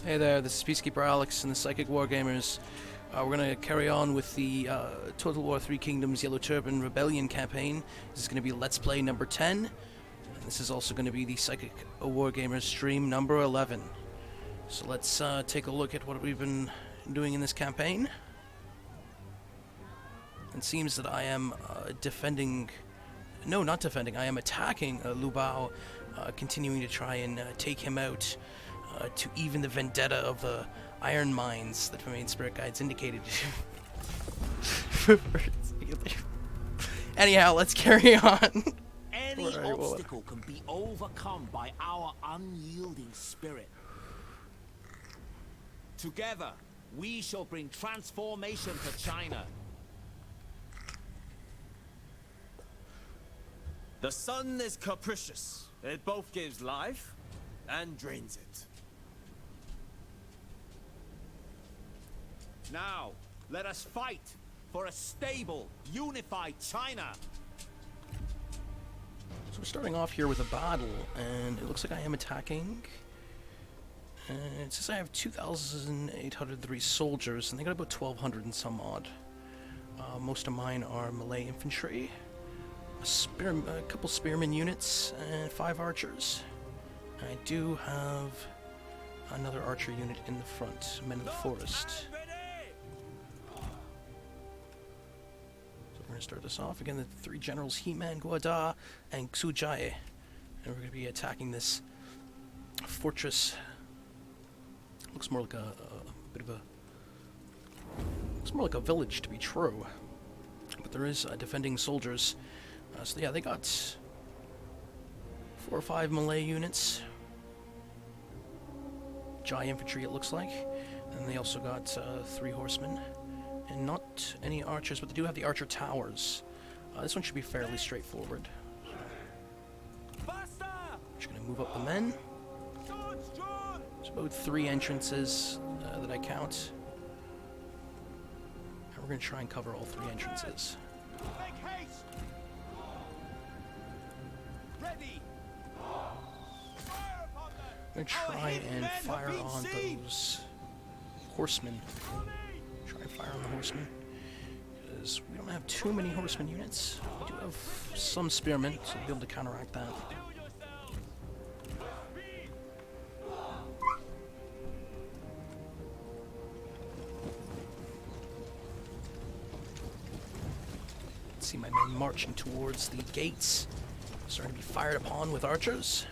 Hey there, this is Peacekeeperalex and the Psychic Wargamers. We're going to carry on with the Total War Three Kingdoms Yellow Turban Rebellion campaign. This is going to be Let's Play number 10. And this is also going to be the Psychic Wargamers stream number 11. So let's take a look at what we've been doing in this campaign. It seems that I am defending... No, not defending. I am attacking Liu Baio, continuing to try and take him out. To even the vendetta of the iron mines that my main spirit guides indicated. Anyhow, let's carry on. Any obstacle can be overcome by our unyielding spirit. Together, we shall bring transformation to China. The sun is capricious. It both gives life and drains it. Now, let us fight for a stable, unified China. So we're starting off here with a battle, and it looks like I am attacking. And it says I have 2,803 soldiers, and they got about 1,200 and some odd. Most of mine are melee infantry, a couple spearmen units, and 5 archers. I do have another archer unit in the front, Men of the Forest. We're going to start this off. Again, the 3 generals, He-Man, Guada, and Xujai. And we're going to be attacking this fortress. Looks more like a bit of a... Looks more like a village, to be true. But there is defending soldiers. So yeah, they got 4 or 5 melee units. Jai infantry, it looks like. And they also got 3 horsemen. And not any archers, but they do have the archer towers. This one should be fairly straightforward. Just gonna move up the men. There's about 3 entrances that I count. And we're gonna try and cover all 3 entrances. I'm gonna try and fire on those horsemen. Fire on the horsemen, because we don't have too many horsemen units. We do have some spearmen, so we'll be able to counteract that. See my men marching towards the gates, starting to be fired upon with archers.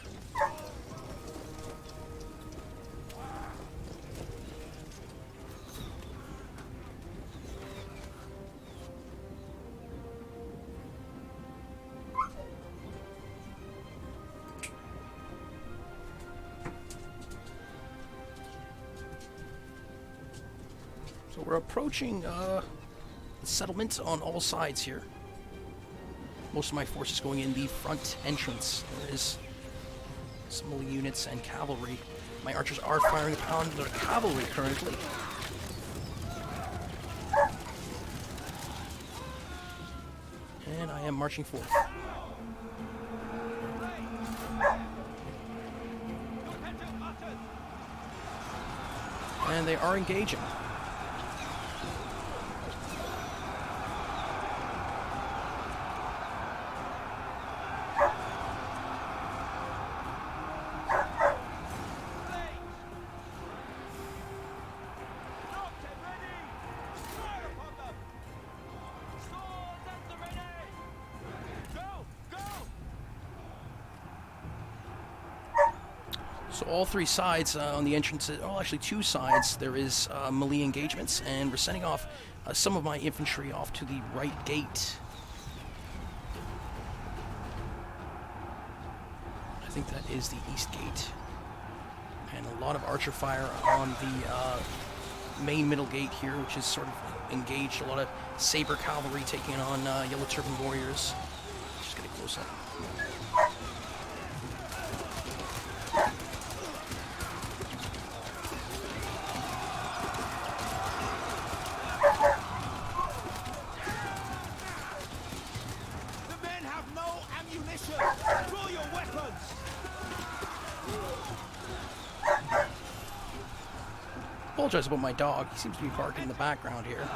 So we're approaching the settlement on all sides here. Most of my forces going in the front entrance. There is some melee units and cavalry. My archers are firing upon their cavalry currently. And I am marching forward. And they are engaging. So all 3 sides on the entrances, oh, actually 2 sides, there is melee engagements, and we're sending off some of my infantry off to the right gate. I think that is the east gate. And a lot of archer fire on the main middle gate here, which is sort of engaged. A lot of saber cavalry taking on Yellow Turban warriors. Just getting close up. Apologize about my dog. He seems to be barking in the background here.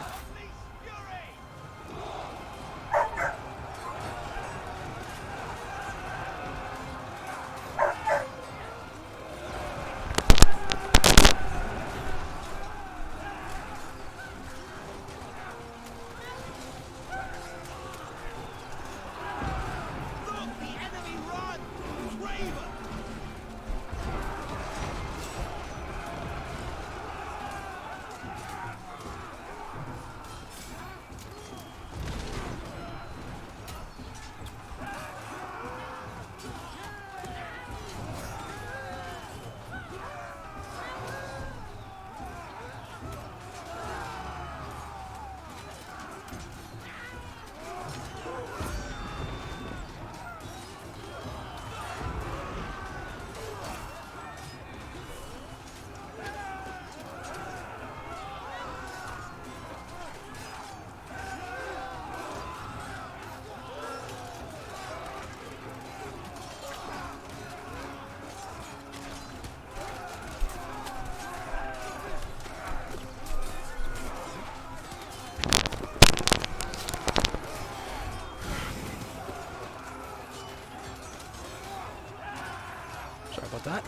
Sorry about that.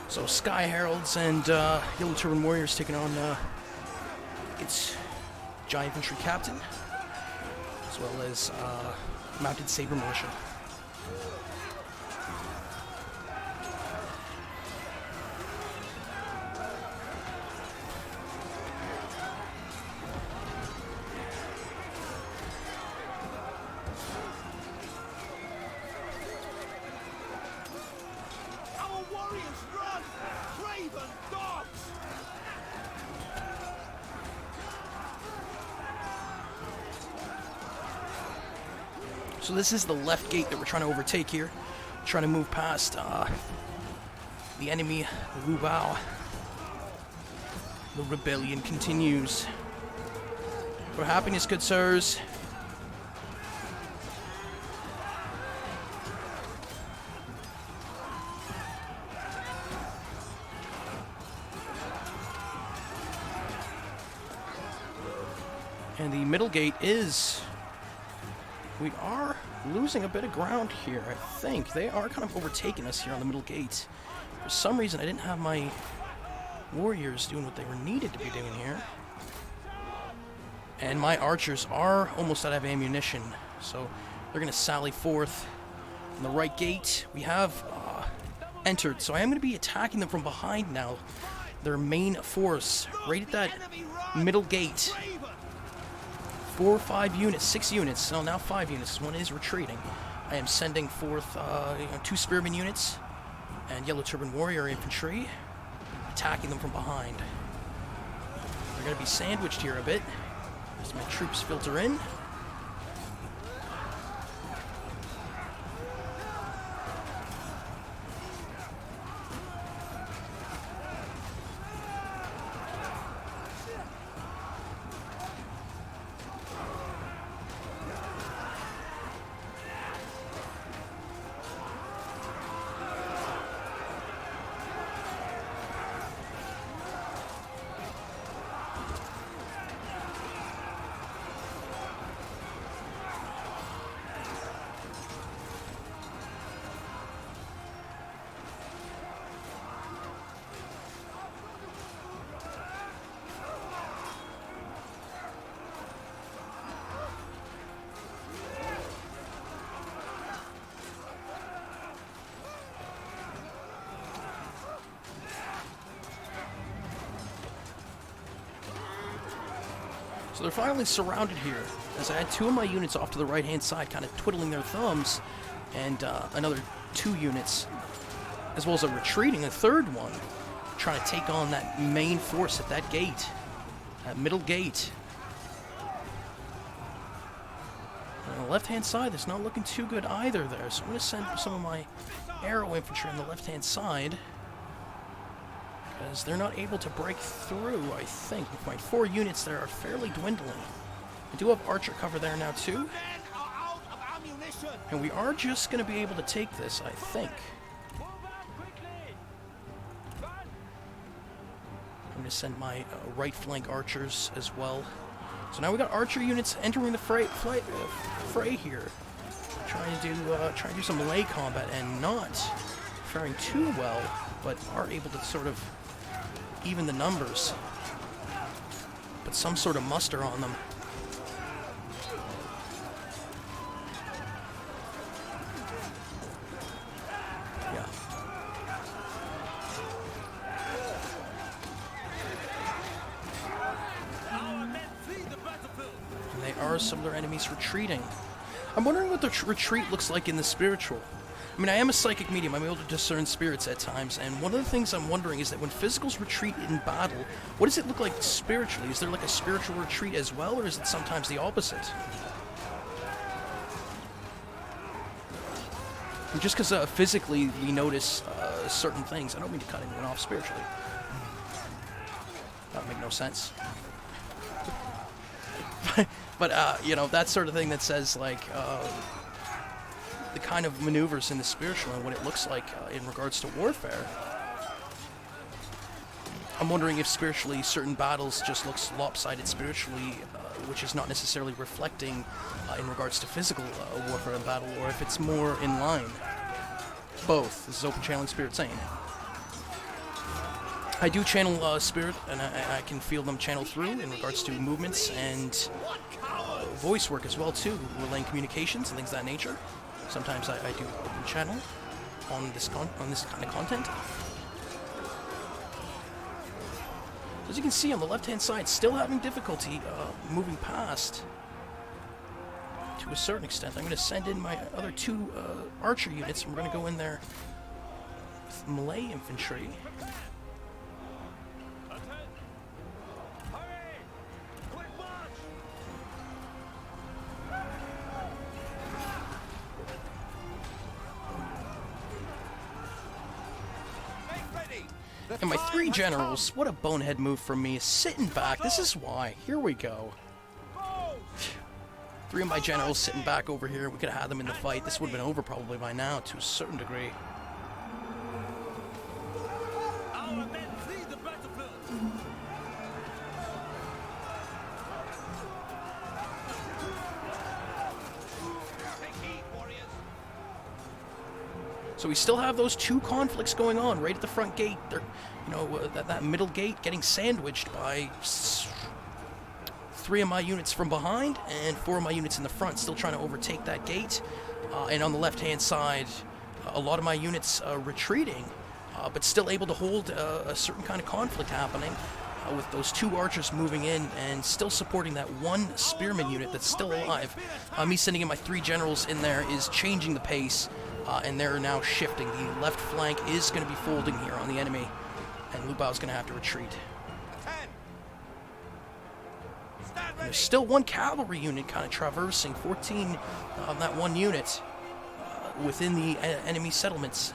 So Sky Heralds and Yellow Turban Warriors taking on its Giant Infantry Captain, as well as Mounted Saber Militia. So this is the left gate that we're trying to overtake here. Trying to move past the enemy, Liu Baio. The rebellion continues. For happiness, good sirs. And the middle gate is... We are losing a bit of ground here, I think. They are kind of overtaking us here on the middle gate. For some reason, I didn't have my warriors doing what they were needed to be doing here. And my archers are almost out of ammunition, so they're going to sally forth. On the right gate, we have entered, so I am going to be attacking them from behind now. Their main force, right at that middle gate. 4 or 5 units, 6 units, so now 5 units. One is retreating. I am sending forth 2 Spearman units and Yellow Turban Warrior Infantry, attacking them from behind. They're going to be sandwiched here a bit as my troops filter in. So they're finally surrounded here, as I had 2 of my units off to the right-hand side, kind of twiddling their thumbs, and another 2 units, as well as a retreating, a 3rd one, trying to take on that main force at that gate, that middle gate. And on the left-hand side, it's not looking too good either there, so I'm going to send some of my arrow infantry on the left-hand side. as they're not able to break through, I think. With my 4 units there are fairly dwindling. I do have archer cover there now too. Men are out of ammunition. And we are just going to be able to take this, I think. I'm going to send my right flank archers as well. So now we got archer units entering the fray here. Trying to do some melee combat and not faring too well, but are able to sort of even the numbers. Put some sort of muster on them. Yeah. And they are some of their enemies retreating. I'm wondering what the retreat looks like in the spiritual. I mean, I am a psychic medium. I'm able to discern spirits at times, and one of the things I'm wondering is that when physicals retreat in battle, what does it look like spiritually? Is there like a spiritual retreat as well, or is it sometimes the opposite? And just because physically we notice certain things, I don't mean to cut anyone off spiritually. That would make no sense. But you know, that sort of thing that says, like, the kind of maneuvers in the spiritual and what it looks like in regards to warfare. I'm wondering if spiritually certain battles just looks lopsided spiritually, which is not necessarily reflecting in regards to physical warfare and battle, or if it's more in line. Both. This is Open Channeling Spirit saying. I do channel spirit, and I can feel them channel through in regards to movements and voice work as well too, relaying communications and things of that nature. Sometimes I do open channel on this kind of content. As you can see on the left-hand side, still having difficulty moving past to a certain extent. I'm going to send in my other 2 archer units, and we're going to go in there with melee infantry. And my 3 generals, what a bonehead move from me, is sitting back. This is why. Here we go. 3 of my generals sitting back over here. We could have had them in the fight. This would have been over probably by now to a certain degree. Our men flee the battlefield. Take heed, warriors. So we still have those 2 conflicts going on right at the front gate. They're, you know, that middle gate getting sandwiched by 3 of my units from behind and 4 of my units in the front, still trying to overtake that gate. And on the left-hand side, a lot of my units retreating, but still able to hold a certain kind of conflict happening with those 2 archers moving in and still supporting that 1 spearman unit that's still alive. Me sending in my 3 generals in there is changing the pace. And they're now shifting. The left flank is going to be folding here on the enemy, and Liu Baio's going to have to retreat. And there's still 1 cavalry unit kind of traversing, 14 on that 1 unit within the enemy settlements.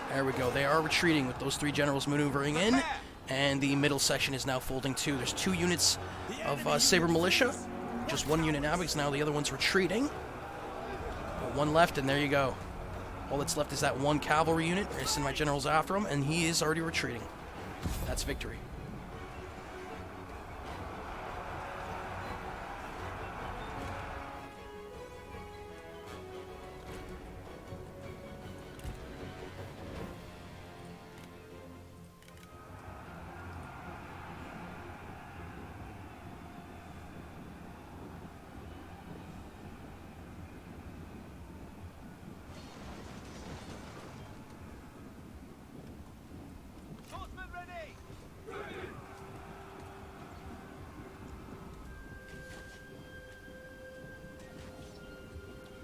There we go. They are retreating with those 3 generals maneuvering in, and the middle section is now folding too. There's 2 units of Saber Militia. Just 1 unit now, because now the other one's retreating. But 1 left, and there you go. All that's left is that 1 cavalry unit. I send my generals after him, and he is already retreating. That's victory.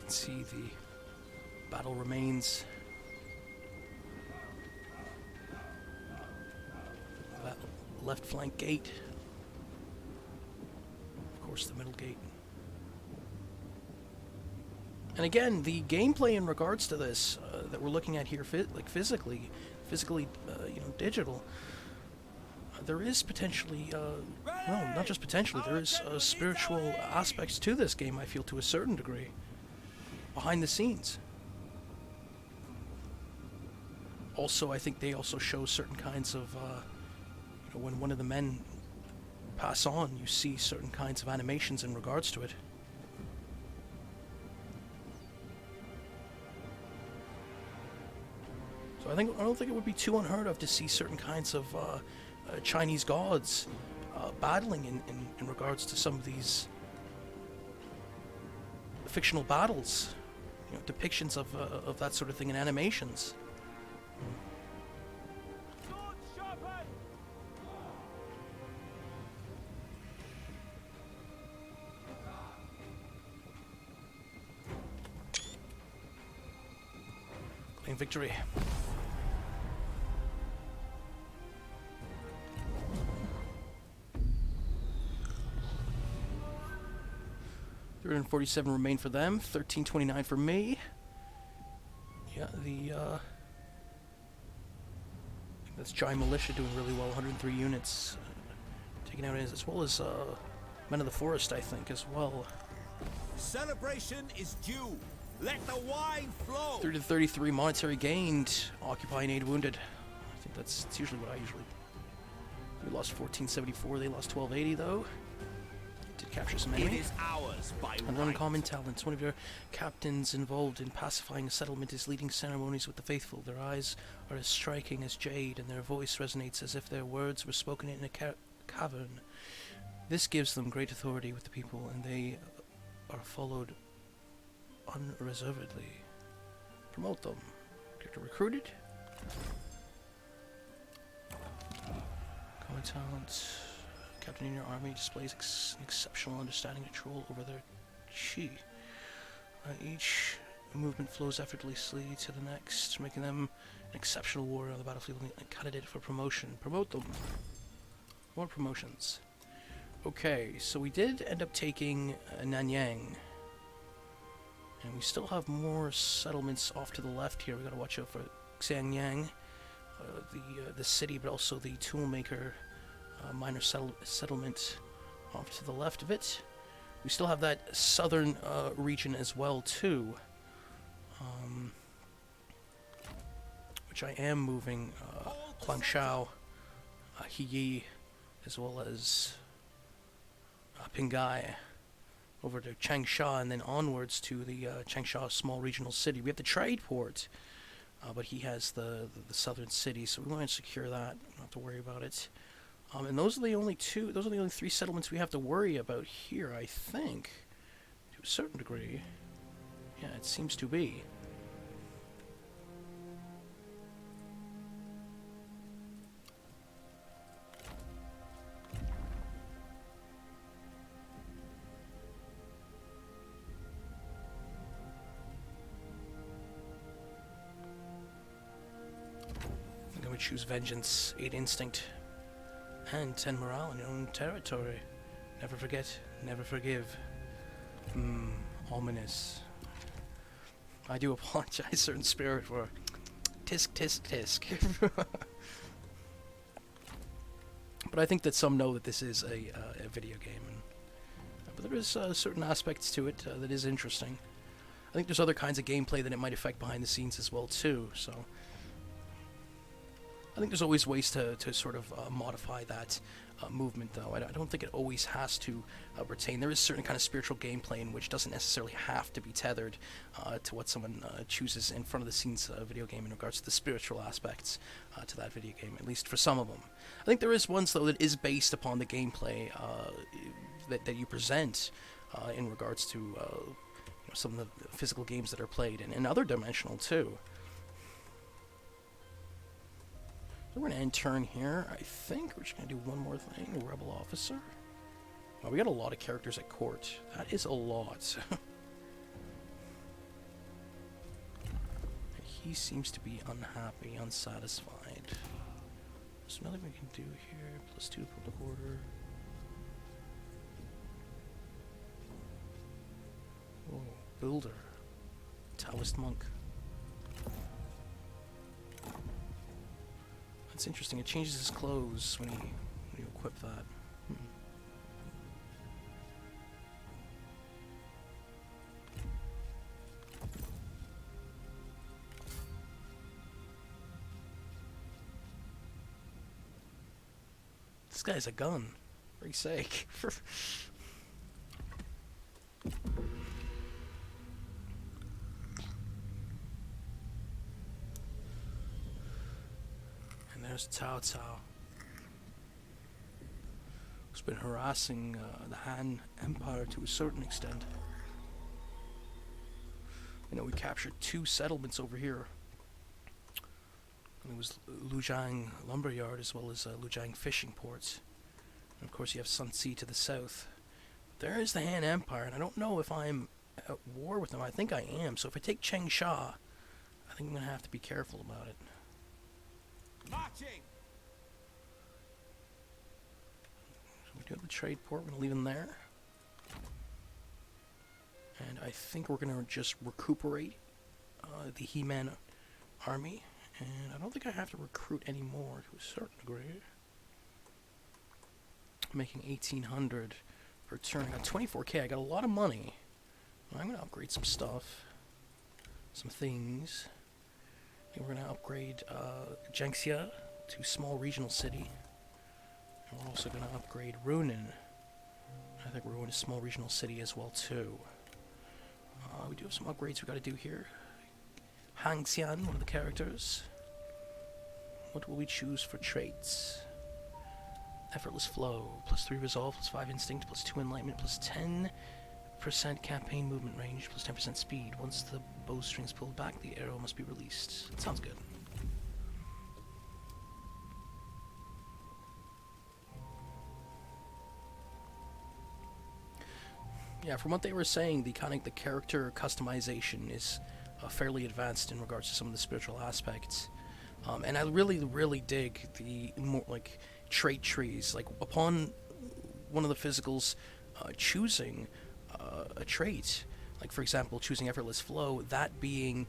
See, the battle remains. That left flank gate. Of course, the middle gate. And again, the gameplay in regards to this that we're looking at here, physically, digital. There is potentially, well, not just potentially, there is spiritual aspects to this game, I feel, to a certain degree, behind the scenes. Also, I think they also show certain kinds of, when one of the men pass on, you see certain kinds of animations in regards to it. So I don't think it would be too unheard of to see certain kinds of Chinese gods battling in regards to some of these fictional battles, depictions of that sort of thing in animations. Claim victory. $347 remain for them, $13.29 for me. Yeah, I think that's Giant Militia doing really well, 103 units taken out, as well as Men of the Forest, I think, as well. Celebration is due. Let the wine flow. 30 to 33 monetary gained, occupying 8 wounded. I think that's usually what I usually. We lost 1474. They lost 1280 though. Did capture some enemy. It is ours by And right. uncommon talents. One of your captains involved in pacifying a settlement is leading ceremonies with the faithful. Their eyes are as striking as jade, and their voice resonates as if their words were spoken in a cavern. This gives them great authority with the people, and they are followed unreservedly. Promote them. Character recruited. Common talent. Captain in your army displays exceptional understanding and control over their chi. Each movement flows effortlessly to the next, making them an exceptional warrior on the battlefield and a candidate for promotion. Promote them. More promotions. Okay, so we did end up taking Nanyang. And we still have more settlements off to the left here. We gotta watch out for Xiangyang, the city, but also the toolmaker minor settlement off to the left of it. We still have that southern region as well too, which I am moving Huangshao, Hiyi, as well as Pingai over to Changsha, and then onwards to the Changsha small regional city. We have the trade port, but he has the southern city, so we want to secure that. Don't have to worry about it. And those are the only 3 settlements we have to worry about here, I think, to a certain degree. Yeah, it seems to be. I think I would choose Vengeance, 8 Instinct, and 10 morale in your own territory. Never forget, never forgive. Ominous. I do apologize, certain spirit, for tisk tisk tisk. But I think that some know that this is a video game, but there is certain aspects to it that is interesting. I think there's other kinds of gameplay that it might affect behind the scenes as well too. So I think there's always ways to sort of modify that movement, though. I don't think it always has to retain. There is certain kind of spiritual gameplay in which doesn't necessarily have to be tethered to what someone chooses in front of the scenes video game in regards to the spiritual aspects to that video game, at least for some of them. I think there is ones, though, that is based upon the gameplay that you present in regards to some of the physical games that are played, and other dimensional, too. So we're going to end turn here. I think we're just going to do one more thing. Rebel officer. Wow, we got a lot of characters at court. That is a lot. He seems to be unhappy, unsatisfied. There's nothing we can do here. +2 public order. Oh, builder. Taoist monk. That's interesting. It changes his clothes when you equip that. This guy's a gun. For his sake. And there's Cao Cao, who's been harassing the Han Empire to a certain extent. You know, we captured 2 settlements over here. And it was Lujiang Lumberyard as well as Lujiang Fishing Ports. And of course you have Sun Tzu to the south. There is the Han Empire, and I don't know if I'm at war with them. I think I am. So if I take Changsha, I think I'm going to have to be careful about it. Marching. So we do have the trade port. We're going to leave them there. And I think we're going to just recuperate the He-Man army. And I don't think I have to recruit anymore to a certain degree. I'm making 1,800 per turn. I got 24k. I got a lot of money. I'm going to upgrade some stuff. Some things. And we're going to upgrade Jiangxia to small regional city. And we're also going to upgrade Runan. I think we're going to small regional city as well too. We do have some upgrades we got to do here. Hang Xian, one of the characters. What will we choose for traits? Effortless flow, +3 resolve, +5 instinct, +2 enlightenment, +10% campaign movement range, +10% speed. Once the bowstring is pulled back, the arrow must be released. That sounds good. Yeah, from what they were saying, the character customization is fairly advanced in regards to some of the spiritual aspects, and I really dig the more like trait trees. Like upon one of the physicals choosing a trait, like for example choosing effortless flow, that being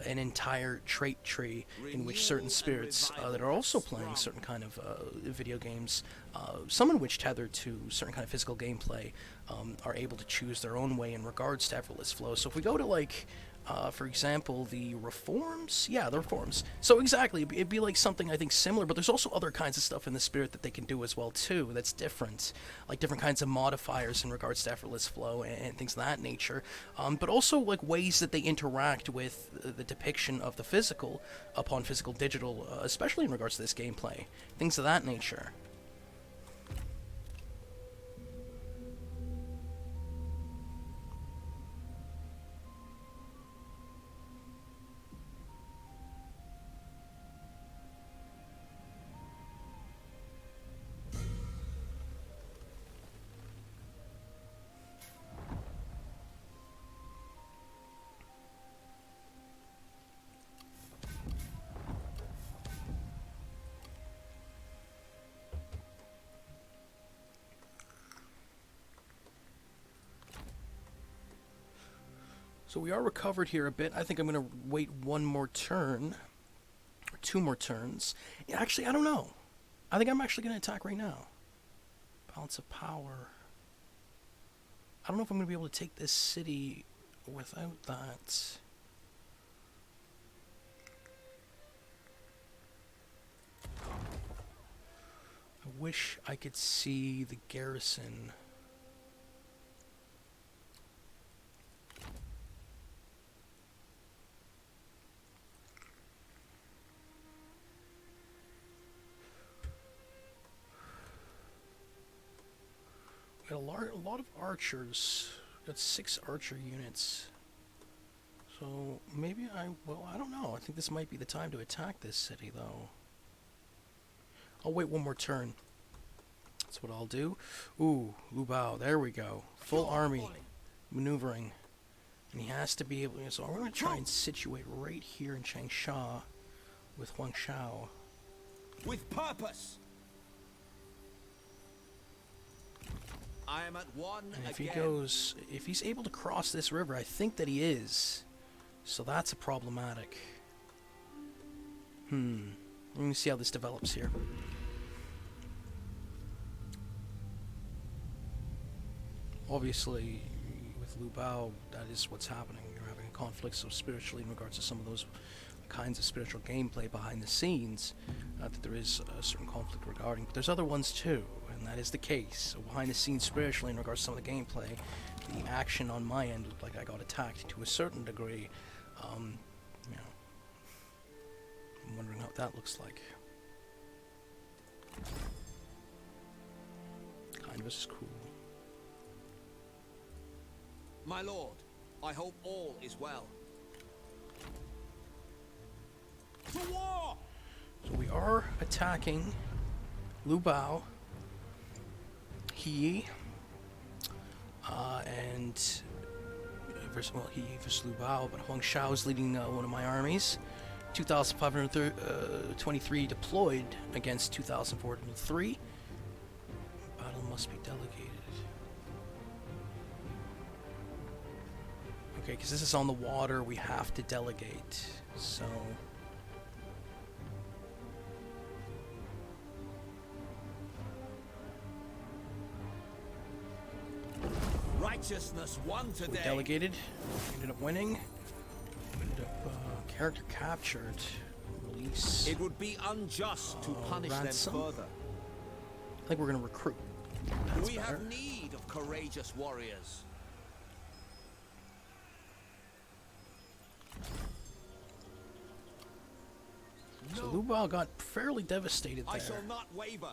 an entire trait tree in which certain spirits that are also playing certain kind of video games, some in which tethered to certain kind of physical gameplay, are able to choose their own way in regards to effortless flow. So if we go to like for example, the reforms? Yeah, the reforms. So exactly, it'd be like something I think similar, but there's also other kinds of stuff in the spirit that they can do as well too that's different. Like different kinds of modifiers in regards to effortless flow and things of that nature. But also like ways that they interact with the depiction of the physical upon physical digital, especially in regards to this gameplay. Things of that nature. So we are recovered here a bit. I think I'm going to wait one more turn, or 2 more turns. Yeah, actually, I don't know. I think I'm actually going to attack right now. Balance of power. I don't know if I'm going to be able to take this city without that. I wish I could see the garrison. We got a lot of archers. We got 6 archer units. So maybe I don't know. I think this might be the time to attack this city, though. I'll wait one more turn. That's what I'll do. Ooh, Liu Baio. There we go. Full army maneuvering. And he has to be able to... So I'm going to try and situate right here in Changsha with Huang Shao. With purpose. I am at one And if again. he goes... If he's able to cross this river, I think that he is. So that's a problematic. Let me see how this develops here. Obviously, with Liu Baio, that is what's happening. You're having a conflict, so spiritually, in regards to some of those kinds of spiritual gameplay behind the scenes, that there is a certain conflict regarding. But there's other ones too, and that is the case. So behind the scenes, spiritually, in regards to some of the gameplay, the action on my end looked like I got attacked to a certain degree. You know, I'm wondering how that looks like. Canvas is cool. My lord, I hope all is well. To war! So we are attacking Liu Baio, He, and he versus Liu Baio, but Huang Shao is leading one of my armies. 2,523 deployed against 2,403. Battle must be delegated. Okay, because this is on the water, we have to delegate. So Righteousness won today. we delegated. We ended up winning. We ended up character captured. Release. It would be unjust to punish ransom. them further. I think we're gonna recruit. That's We better. have need of courageous warriors. So Liu Baio got fairly devastated I there. shall not waver.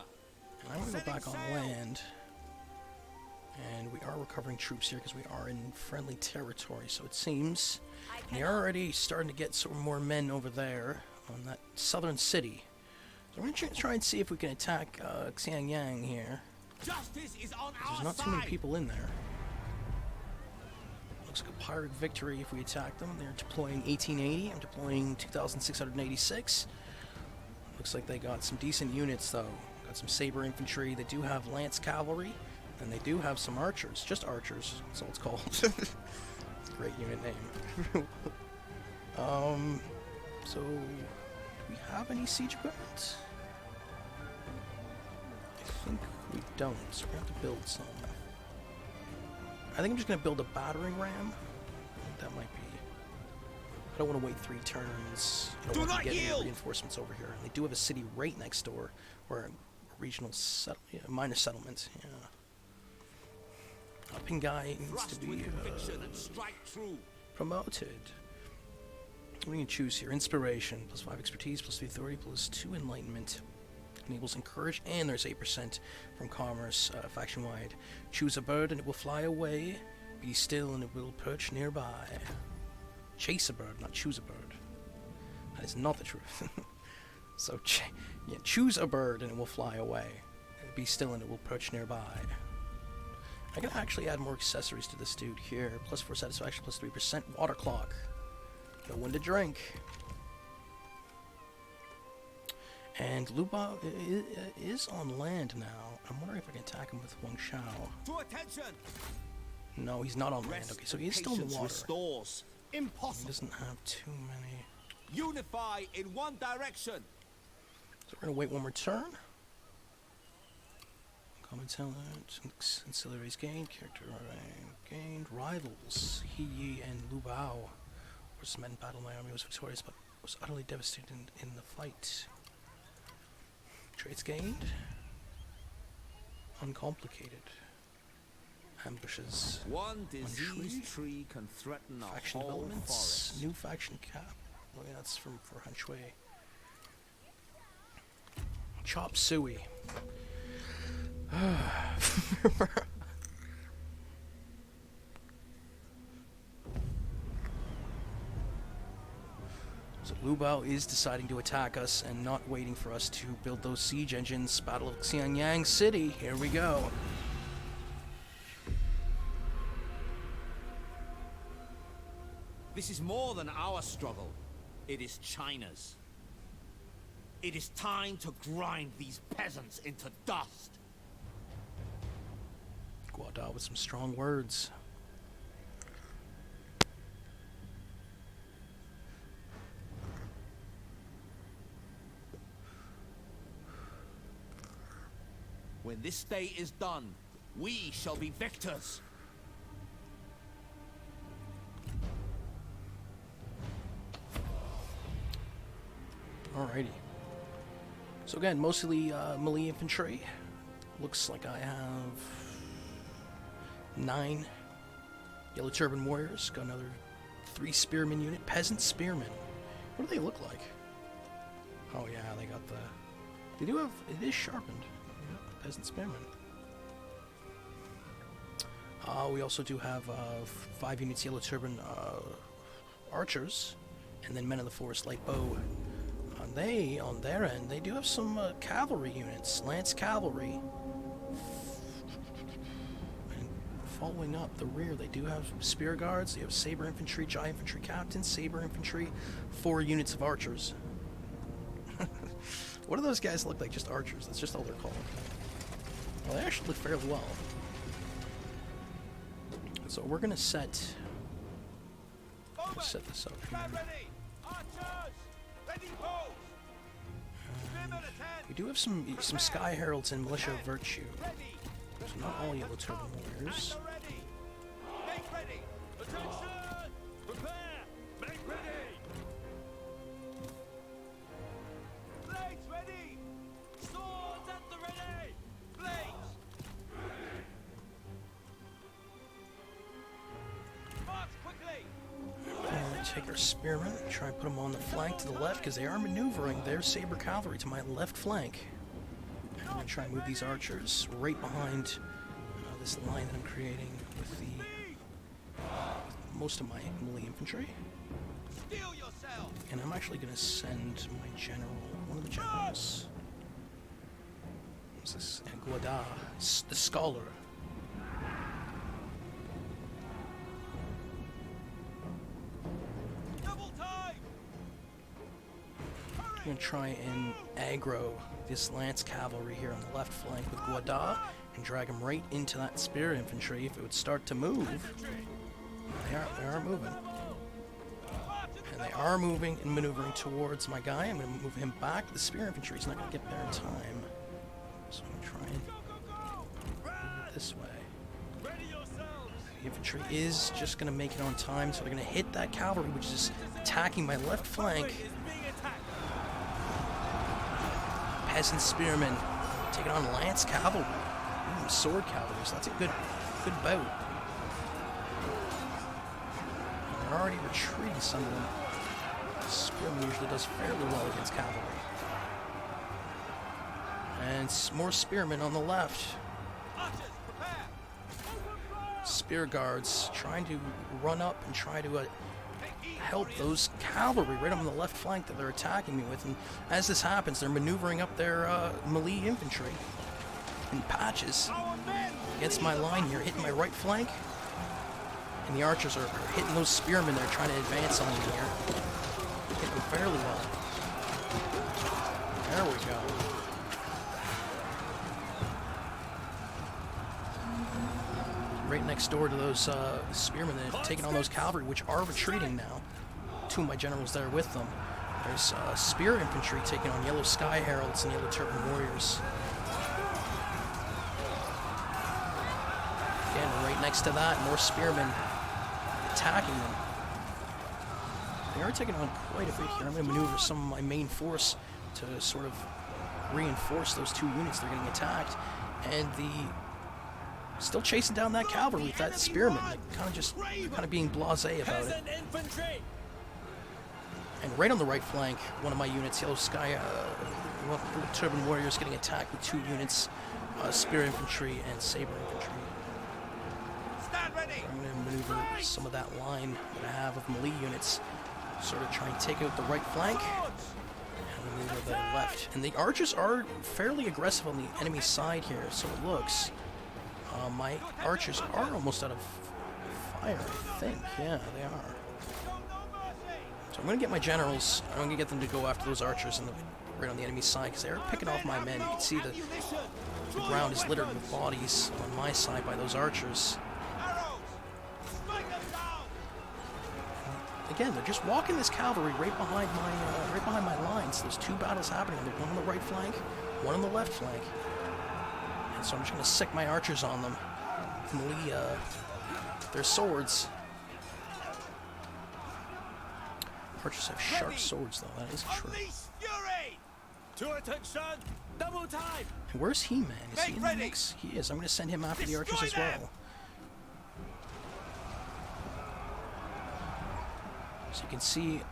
And I'm gonna go back on Setting sail. land. And we are recovering troops here because we are in friendly territory, so it seems. And they're already starting to get some more men over there on that southern city. So we're gonna try and see if we can attack Xiangyang here. Justice is on There's our not side. too many people in there. Looks like a pirate victory if we attack them. They're deploying 1880. I'm deploying 2,686. Looks like they got some decent units though. Got some saber infantry. They do have lance cavalry, and they do have some archers. Just archers. That's all it's called. Great unit name. So do we have any siege equipment? I think we don't, so we have to build some. I think I'm just gonna build a battering ram. That might be. I don't want to wait 3 turns. I don't Do want not to get any yield! reinforcements over here. They do have a city right next door, or a regional minor settlement. Yeah. Upping guy needs to Thrust be with conviction and strike true. promoted. What do you choose here? Inspiration, +5 expertise, +3 authority, +2 enlightenment. Enables encourage, and there's 8% from commerce, faction-wide. Choose a bird and it will fly away. Be still and it will perch nearby. Chase a bird, not choose a bird. That is not the truth. So, choose a bird and it will fly away. Be still and it will perch nearby. I can actually add more accessories to this dude here. +4 satisfaction, +3% water clock. No one to drink. And Liu Baio is on land now. I'm wondering if I can attack him with Huang Shao. To attention. No, he's not on land. Rest Okay, so he and is still in the patience water. Restores. He Impossible. doesn't have too many. Unify in one direction. So we're gonna wait one more turn. Common talent, ancillaries gained, character gained, rivals. He and Liu Baio versus men in battle. My army was victorious, but was utterly devastated in the fight. Traits gained. Uncomplicated. Ambushes. One disease tree. tree can threaten a Faction whole developments. forest. New faction cap. Oh yeah, that's for Han Shui. Chop suey. So Liu Baio is deciding to attack us and not waiting for us to build those siege engines. Battle of Xiangyang City. Here we go. This is more than our struggle. It is China's. It is time to grind these peasants into dust. Guada with some strong words. When this day is done, we shall be victors. Alrighty. So again, mostly melee infantry. Looks like I have 9 Yellow Turban Warriors. Got another 3 Spearmen unit. Peasant Spearmen. What do they look like? Oh yeah, they got the... They do have... It is sharpened. Yeah, Peasant Spearmen. We also do have 5 units Yellow Turban Archers. And then Men of the Forest Light Bow. They, on their end, they do have some cavalry units. Lance Cavalry. And following up the rear, they do have Spear Guards. They have Saber Infantry, Giant Infantry Captains, Saber Infantry, 4 units of Archers. What do those guys look like? Just archers. That's just all they're called. Well, they actually look fairly well. So we're gonna set this up here. We do have some Sky Heralds and Militia of Virtue. So not all Yellow Turban Warriors. Take our Spearmen, try and put them on the flank to the left, because they are maneuvering their Saber Cavalry to my left flank. And I'm going to try and move these archers right behind this line that I'm creating with most of my melee infantry. And I'm actually going to send my general, one of the generals. What's this? Guada, the Scholar. I'm going to try and aggro this Lance Cavalry here on the left flank with Guada and drag them right into that Spear Infantry. If it would start to move, they are moving. And they are moving and maneuvering towards my guy. I'm going to move him back. The Spear Infantry is not going to get there in time. So I'm going to try and move it this way. The infantry is just going to make it on time, so they're going to hit that cavalry, which is attacking my left flank. Peasant Spearmen taking on Lance Cavalry. Ooh, Sword Cavalry, so that's a good bout. And they're already retreating, some of them. Spearman usually does fairly well against cavalry. And more Spearmen on the left. Spear Guards trying to run up and try to help those cavalry right on the left flank that they're attacking me with. And as this happens, they're maneuvering up their melee infantry in patches against my line here, hitting my right flank. And the archers are hitting those spearmen they're trying to advance on me here. Hitting them fairly well. There we go. Right next door to those spearmen that have taken on those cavalry, which are retreating now. 2 of my generals there with them. There's Spear Infantry taking on Yellow Sky Heralds and Yellow Turban Warriors. Again, right next to that, more Spearmen attacking them. They are taking on quite a bit here. I'm going to maneuver some of my main force to sort of reinforce those 2 units that are getting attacked. And still chasing down that cavalry with that Spearman. They're kind of being blasé about it. And right on the right flank, one of my units, Yellow Sky Turban Warriors, getting attacked with 2 units, Spear Infantry and Saber Infantry. Stand ready. I'm going to maneuver some of that line that I have of melee units, sort of try and take out the right flank, and maneuver the left. And the archers are fairly aggressive on the enemy side here, so it looks. My archers are almost out of fire, I think. Yeah, they are. So I'm going to get my generals, I'm going to get them to go after those archers right on the enemy side, because they're picking off my men. You can see the ground is littered with bodies on my side by those archers. Again, they're just walking this cavalry right behind my lines. There's 2 battles happening. There's one on the right flank, one on the left flank. So I'm just gonna sick my archers on them. Melee, their swords. Archers have sharp swords, though. That is true. To attention! Double time! And where's He-Man? Is he in the mix? He is. I'm gonna send him after the archers as well. So you can see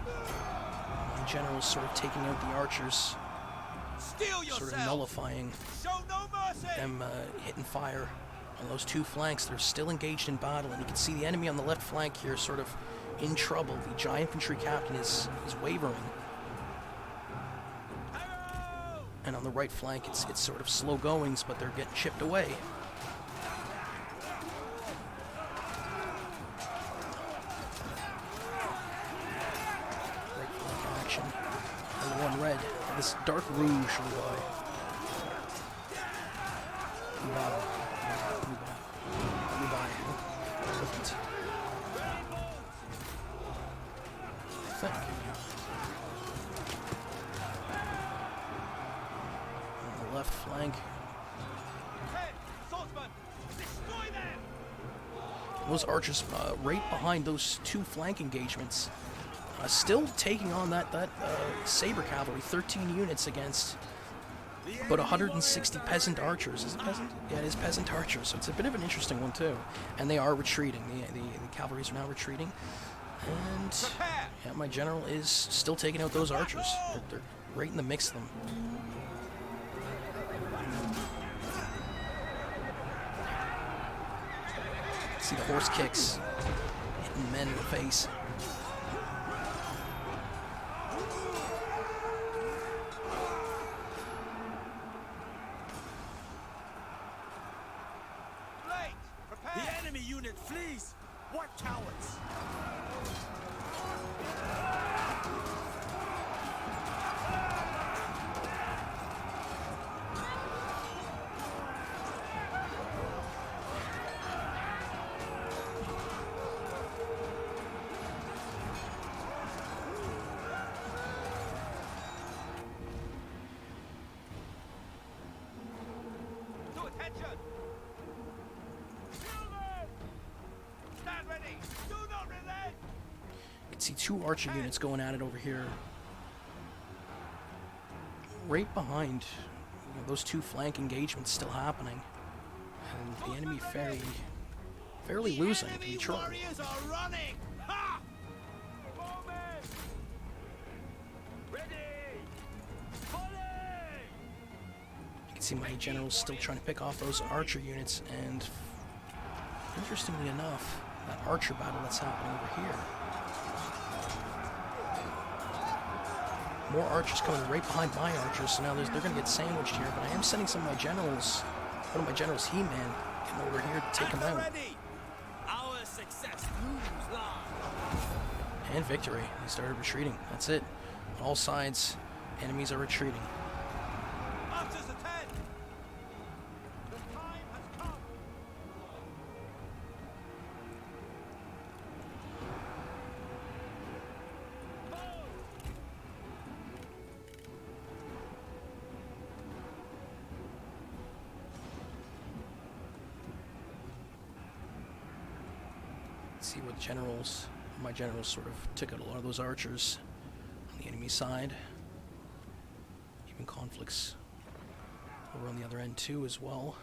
my generals sort of taking out the archers, sort of nullifying them hitting fire on those two flanks. They're still engaged in battle, and you can see the enemy on the left flank here sort of in trouble. The giant infantry captain is wavering. And on the right flank, it's sort of slow goings, but they're getting chipped away. Right flank action. And one red. This dark rouge, Liu Baio. Perfect. Thank you. Left flank. Those archers right behind those two flank engagements, still taking on that saber cavalry, 13 units against about 160 peasant archers. Is it peasant? Yeah, it is peasant archers, so it's a bit of an interesting one too. And they are retreating. The cavalries are now retreating. And yeah, my general is still taking out those archers. They're right in the mix of them. See the horse kicks hitting men in the face. The enemy unit flees! What cowards! You can see two archer units going at it over here. Right behind those two flank engagements still happening. And the enemy fairly losing to be true. You can see my generals still trying to pick off those archer units, and interestingly enough, that archer battle that's happening over here. More archers coming right behind my archers, so now they're going to get sandwiched here, but I am sending some of my generals, one of my generals, He-Man, getting over here to take him out. Our success looms large. And victory. They started retreating. That's it. On all sides, enemies are retreating. See where the generals, my generals sort of took out a lot of those archers on the enemy side. Even conflicts over on the other end too as well.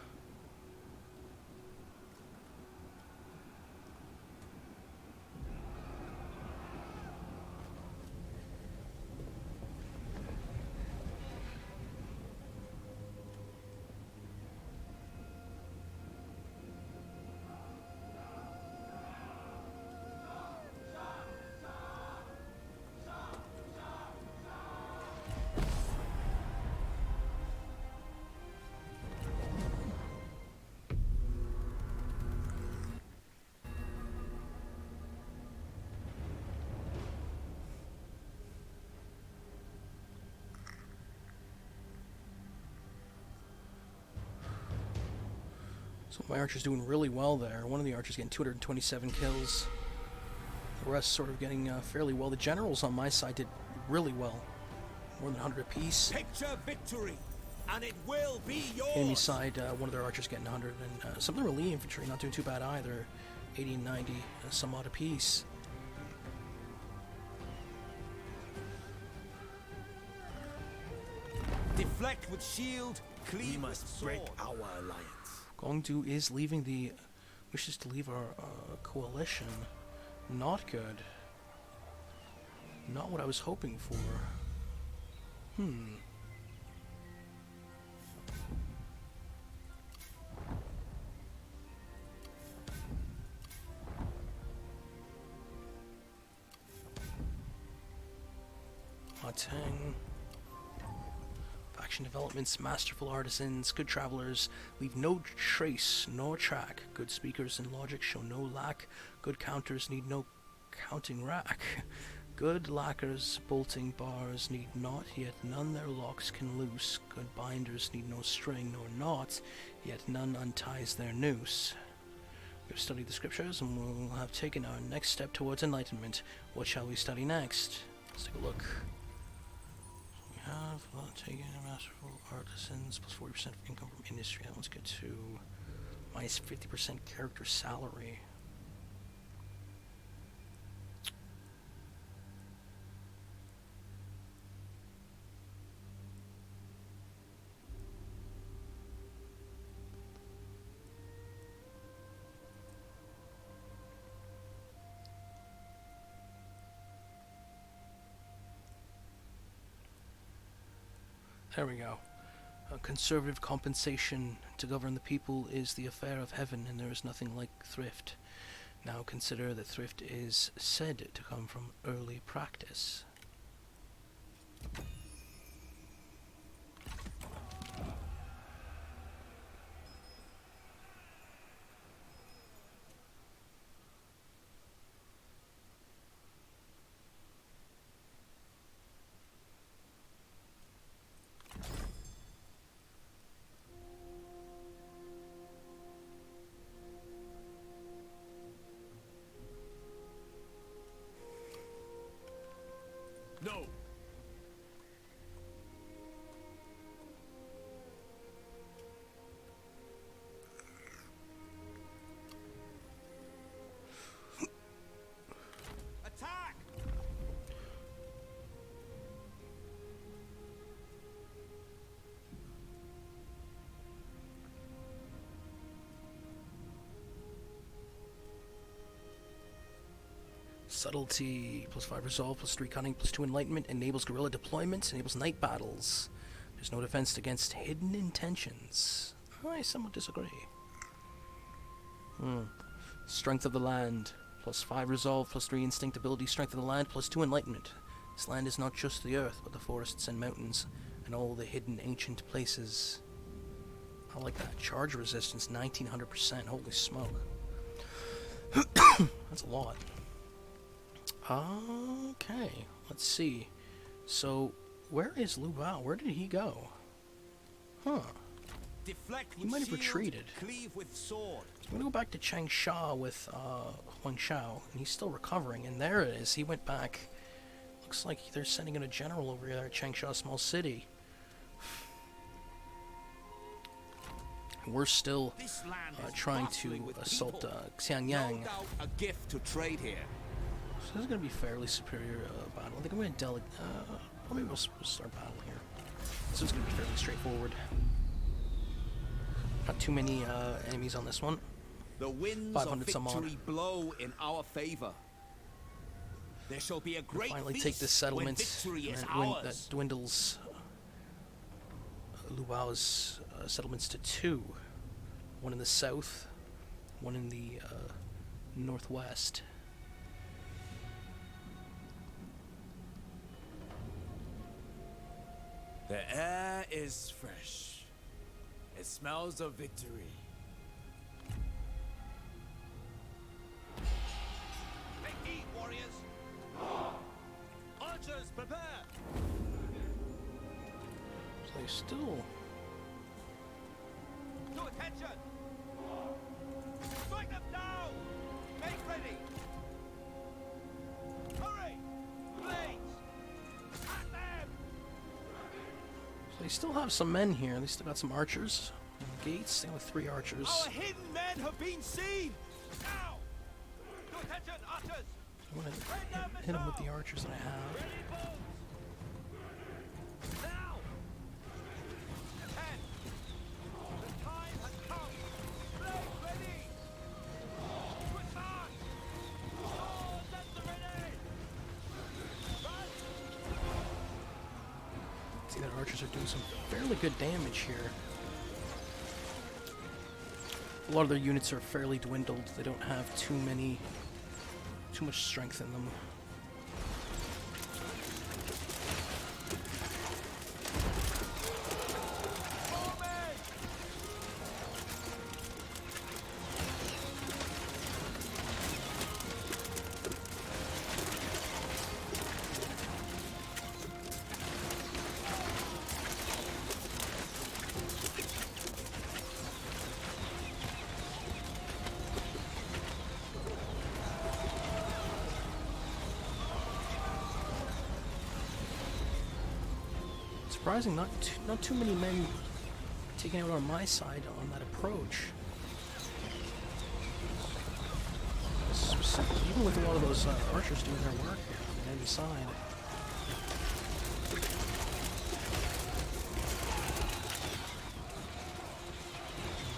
So my archer's doing really well there. One of the archers getting 227 kills. The rest sort of getting fairly well. The generals on my side did really well. More than 100 apiece. Picture victory. and it will be yours. Enemy side, one of their archers getting 100, and some of the melee infantry not doing too bad either. 80 and 90, some odd apiece. Deflect with shield, cleave We must with break sword. our alliance. Gongdu is leaving the... wishes to leave our coalition. Not good. Not what I was hoping for. Tang. Faction developments, masterful artisans, good travelers, leave no trace nor track. Good speakers and logic show no lack. Good counters need no counting rack. Good lacquers, bolting bars need not, yet none their locks can loose. Good binders need no string nor knot, yet none unties their noose. We've studied the scriptures and we'll have taken our next step towards enlightenment. What shall we study next? Let's take a look. We have taken masterful artisans plus 40% of income from industry. That one's good too. Minus 50% character salary. There we go. Conservative compensation to govern the people is the affair of heaven, and there is nothing like thrift. Now consider that thrift is said to come from early practice. No! Attack! Subtlety, plus 5 resolve, plus 3 cunning, plus 2 enlightenment, enables guerrilla deployments, enables night battles. There's no defense against hidden intentions. I somewhat disagree. Strength of the land, plus 5 resolve, plus 3 instinct ability, strength of the land, plus 2 enlightenment. This land is not just the earth, but the forests and mountains, and all the hidden ancient places. I like that. Charge resistance, 1900%. Holy smoke. That's a lot. Okay, let's see. So, where is Liu Baio? Where did he go? Huh. Deflect He with might have shield, retreated. cleave with sword. I'm gonna go back to Changsha with Huang Shao, and he's still recovering. And there it is. He went back. Looks like they're sending in a general over there at Changsha, small city. We're still This land is trying bustling to with assault people. Xiangyang. No doubt a gift to trade here. So this is going to be fairly superior battle. I think I'm going to well, maybe we'll start battle here. This is going to be fairly straightforward. Not too many enemies on this one. The winds of 500 some odd. victory blow in our favor. There shall be a great Finally feast take this settlement, when victory and is when ours. that dwindles Liu Bao's settlements to 2. One in the south, one in the northwest. The air is fresh. It smells of victory. Take heed, warriors. Archers, prepare! So they still... To attention! Strike them down! Make ready! Hurry! Blades! At them! So They still have some men here. They still got some archers. And gates. They have 3 archers. Our hidden men have been seen! Now! To attention, archers! I'm gonna hit them with the archers that I have. Now! Ahead! The time has come! Blade ready! Quick march! Swords at the ready! Run! See that archers are doing some fairly good damage here. A lot of their units are fairly dwindled. They don't have too much strength in them. Surprising, not too many men taking out on my side on that approach. Even with a lot of those archers doing their work here on the enemy side.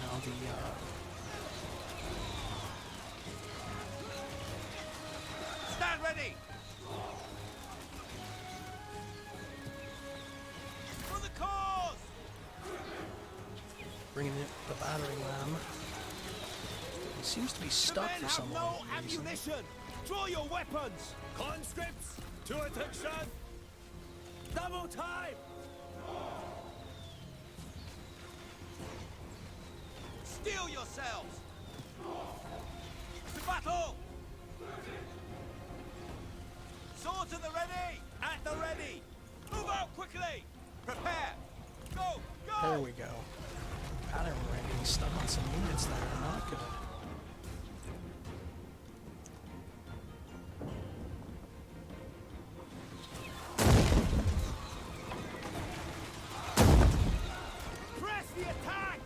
Now the Stand ready! For the cause! bringing in the battering ram. He seems to be The stuck men for have some no reason. ammunition! Draw your weapons! Conscripts, to attention! Double time! Steel yourselves! To battle! Swords at the ready! At the ready! Move out quickly! Prepare! Go! Go! There we go. Battering ram getting stuck on some units that are not good. Press the attack!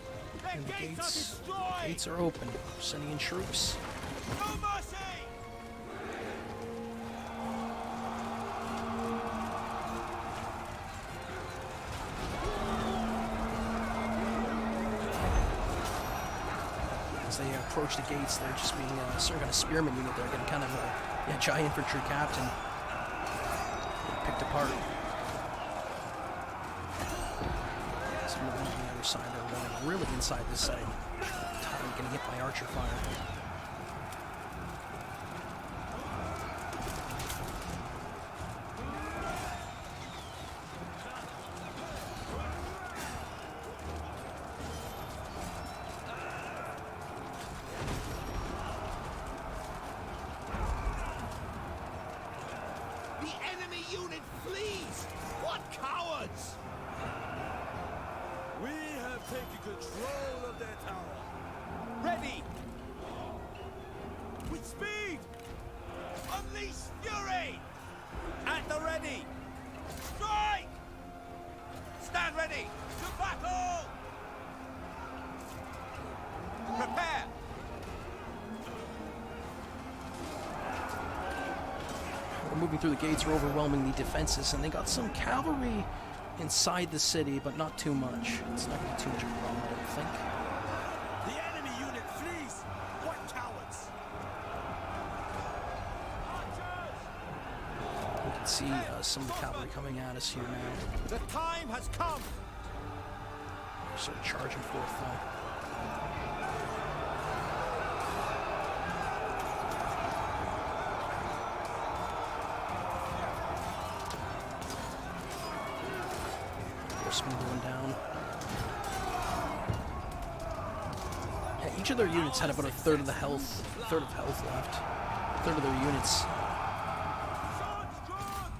Their And the gates are destroyed! gates are open. Sending in troops. No mercy! As they approach the gates, they're just being sort of a spearman unit. They're getting kind of a giant infantry captain picked apart. Some of them on the other side are running really inside this side. Tired, getting hit by archer fire. The enemy unit flees! What cowards! We have taken control of their tower. Ready! With speed! Unleash fury! At the ready! Strike! Stand ready! To battle! Prepare! We're moving through the gates, we're overwhelming the defenses, and they got some cavalry inside the city, but not too much. It's not going to be too much of a problem, I don't think. The enemy unit flees! What cowards! We can see some of the cavalry coming at us here now. The time has come! They're sort of charging forth though. Horsemen going down. Yeah, each of their units had about a third of health left. A third of their units. Swords drawn!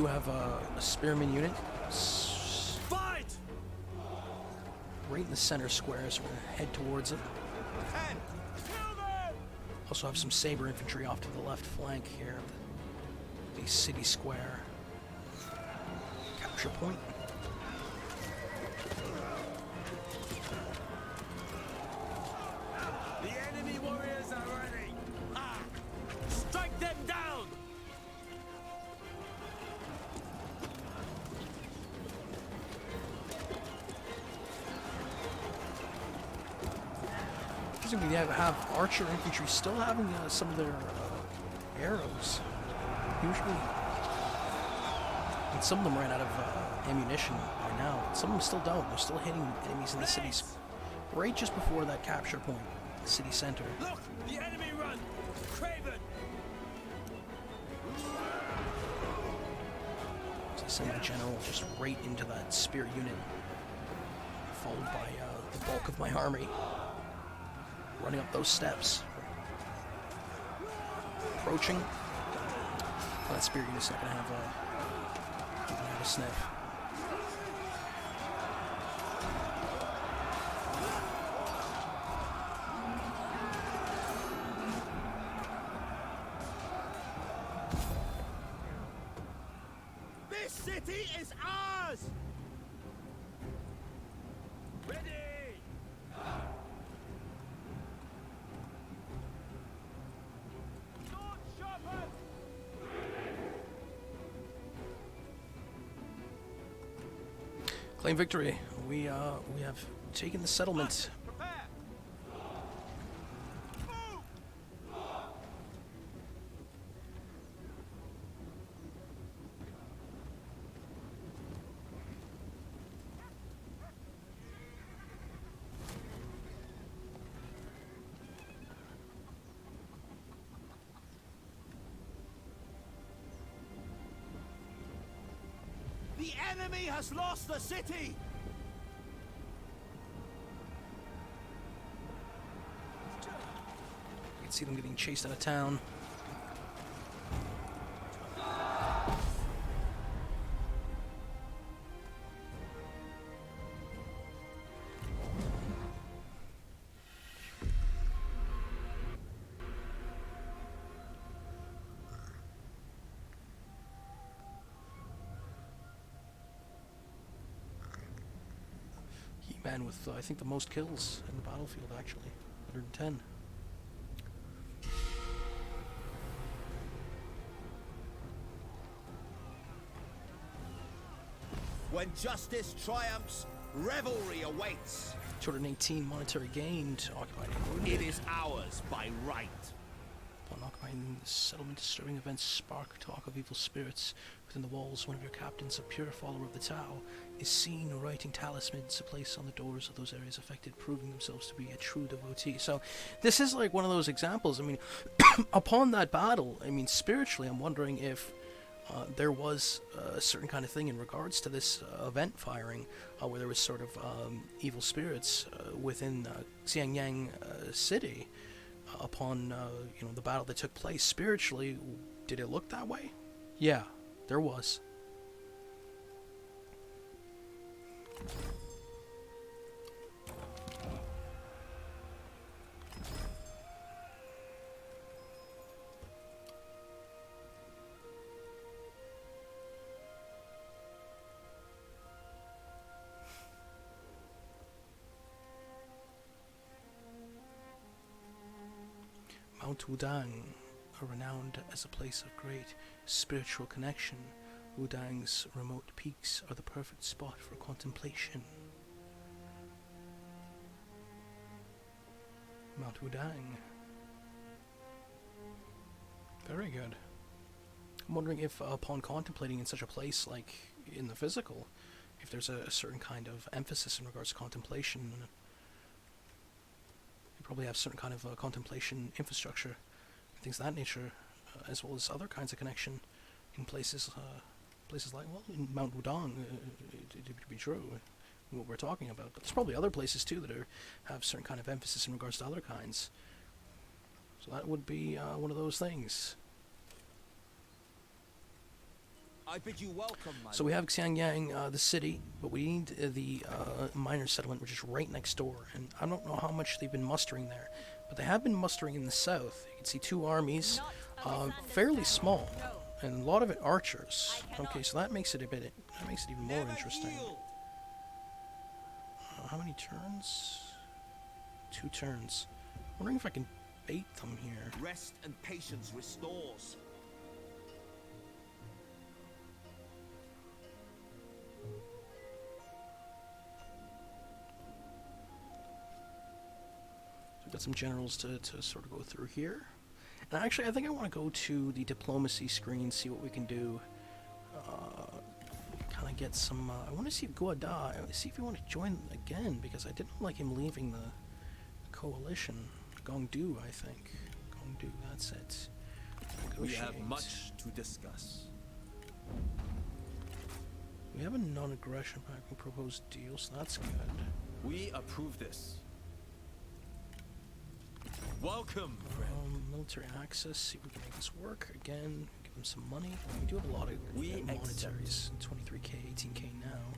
do have a spearman unit Fight! right in the center square, so we're going to head towards it. Kill them! Also have some saber infantry off to the left flank here of the city square. Capture point. The enemy warriors are ready! Ah! Strike them down! We have archer infantry still having some of their arrows. Usually, and some of them ran out of ammunition by now. Some of them still don't. They're still hitting enemies in the cities right just before that capture point, the city center. Look! The enemy run! Craven! So I send the general just right into that spear unit, followed by the bulk of my army. Running up those steps. Approaching. Oh, that spear unit's not gonna have a sniff. This city is ours! Ready! Claim victory. We have taken the settlement. Prepare! Move! The enemy has lost the city! You can see them getting chased out of town. Man with, I think, the most kills in the battlefield, actually. 110. When justice triumphs, revelry awaits. 218 monetary gain to occupy It is ours by right. Upon occupying the settlement, disturbing events spark talk of evil spirits. Within the walls, one of your captains, a pure follower of the Tao, is seen writing talismans to place on the doors of those areas affected, proving themselves to be a true devotee. So, this is like one of those examples. I mean, upon that battle, I mean, spiritually, I'm wondering if there was a certain kind of thing in regards to this event firing, where there was sort of evil spirits within Xiangyang city. Upon the battle that took place spiritually, did it look that way? Yeah, there was. Mount Wudang, renowned as a place of great spiritual connection, Wudang's remote peaks are the perfect spot for contemplation. Mount Wudang. Very good. I'm wondering if upon contemplating in such a place, like in the physical, if there's a certain kind of emphasis in regards to contemplation. You probably have certain kind of contemplation infrastructure, things of that nature, as well as other kinds of connection in places like, well, in Mount Wudang, to be true, what we're talking about. But there's probably other places too that have certain kind of emphasis in regards to other kinds. So that would be one of those things. I bid you welcome, my So we have Xiangyang, the city, but we need the miner settlement, which is right next door. And I don't know how much they've been mustering there, but they have been mustering in the south. You can see 2 armies, fairly small, and a lot of it archers. Okay, so that makes it that makes it even more interesting. How many turns? 2 turns. Wondering if I can bait them here. Rest and patience restores. Got some generals to sort of go through here. And actually, I think I want to go to the diplomacy screen, see what we can do. Kind of get some... I want to see if Guada, see if he want to join again, because I didn't like him leaving the coalition. Gongdu, I think. Gongdu, that's it. We have much to discuss. We have a non-aggression pact and proposed deal, so that's good. We approve this. Welcome, military access, see if we can make this work. Again, give them some money. We do have a lot of monetaries. 23k, 18k now.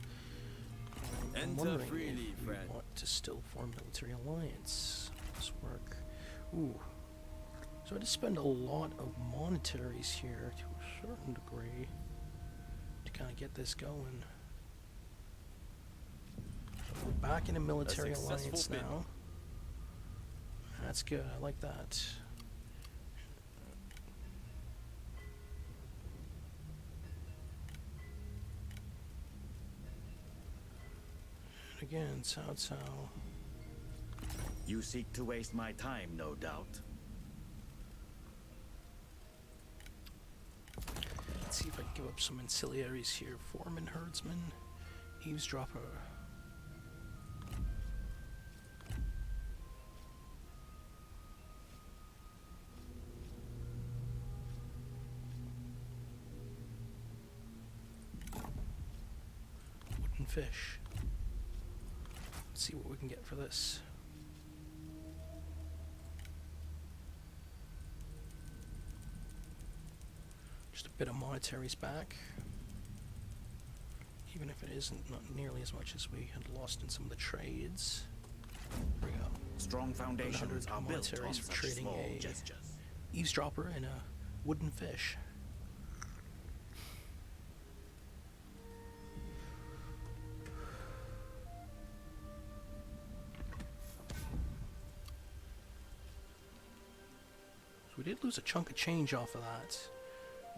I'm wondering freely, if we want to still form military alliance. This work. Ooh. So I just spend a lot of monetaries here to a certain degree to kind of get this going. So we're back in a military alliance now. That's good, I like that. And again, Cao Cao. You seek to waste my time, no doubt. Let's see if I can give up some ancillaries here. Foreman, herdsman, eavesdropper. Fish. Let's see what we can get for this. Just a bit of monetaries back. Even if it isn't not nearly as much as we had lost in some of the trades. There we go. Strong foundations are built on for such trading small a gestures. eavesdropper and a wooden fish. We did lose a chunk of change off of that.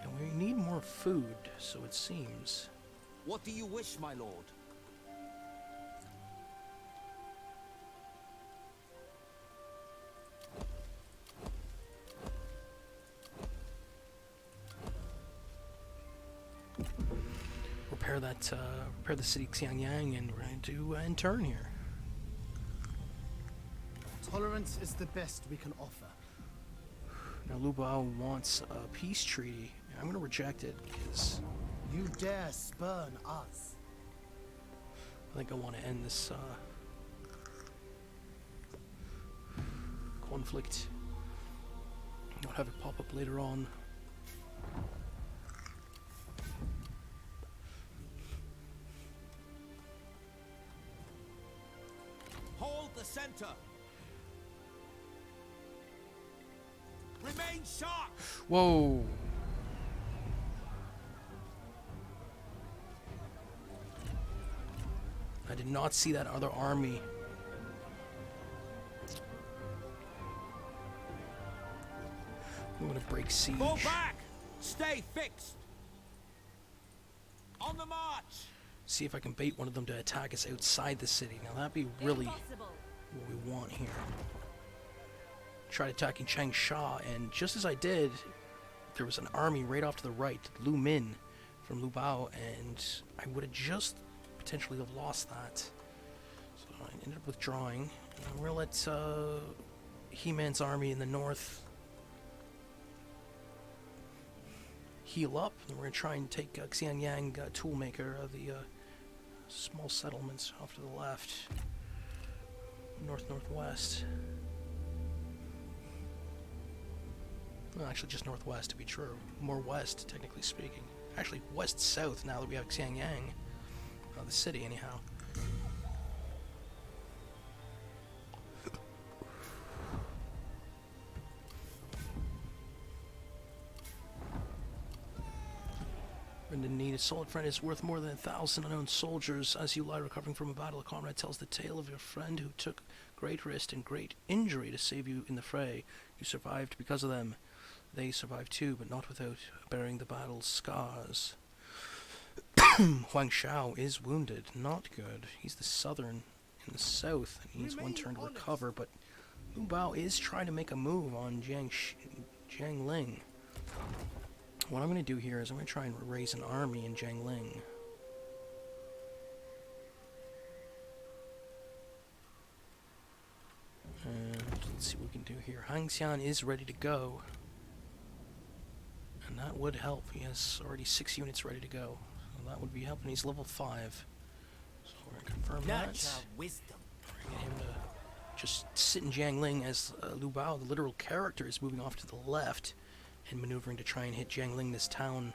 And we need more food, so it seems. What do you wish, my lord? Repair that, repair the city Xiangyang, and we're going to do in turn here. Tolerance is the best we can offer. Now Liu Baio wants a peace treaty. I'm going to reject it because You dare spurn us. I think I want to end this conflict. I'll have it pop up later on. Hold the center. Remain sharp. Whoa! I did not see that other army. I'm gonna break siege. Fall back. Stay fixed. On the march. See if I can bait one of them to attack us outside the city. Now that'd be really what we want here. Tried attacking Changsha, and just as I did, there was an army right off to the right, Lu Min from Liu Baio, and I would have just potentially have lost that. So I ended up withdrawing. And we're gonna let He-Man's army in the north heal up, and we're gonna try and take Xianyang Toolmaker, the small settlements off to the left, northwest. Well, actually, just northwest to be true. More west, technically speaking. Actually, west-south now that we have Xiangyang. The city, anyhow. Brendan Need, a solid friend is worth more than 1,000 unknown soldiers. As you lie recovering from a battle, a comrade tells the tale of your friend who took great risk and great injury to save you in the fray. You survived because of them. They survived too, but not without bearing the battle's scars. Huang Shao is wounded. Not good. He's the southern in the south, and he needs one turn to recover, but Liu Bao is trying to make a move on Jiangling. What I'm going to do here is I'm going to try and raise an army in Jiangling. And let's see what we can do here. Hang Xian is ready to go. And that would help. He has already 6 units ready to go. So that would be helping. He's level 5. So we're going to confirm that. Wisdom. Get him to just sit in Jiangling as Liu Bao, the literal character, is moving off to the left and maneuvering to try and hit Jiangling, this town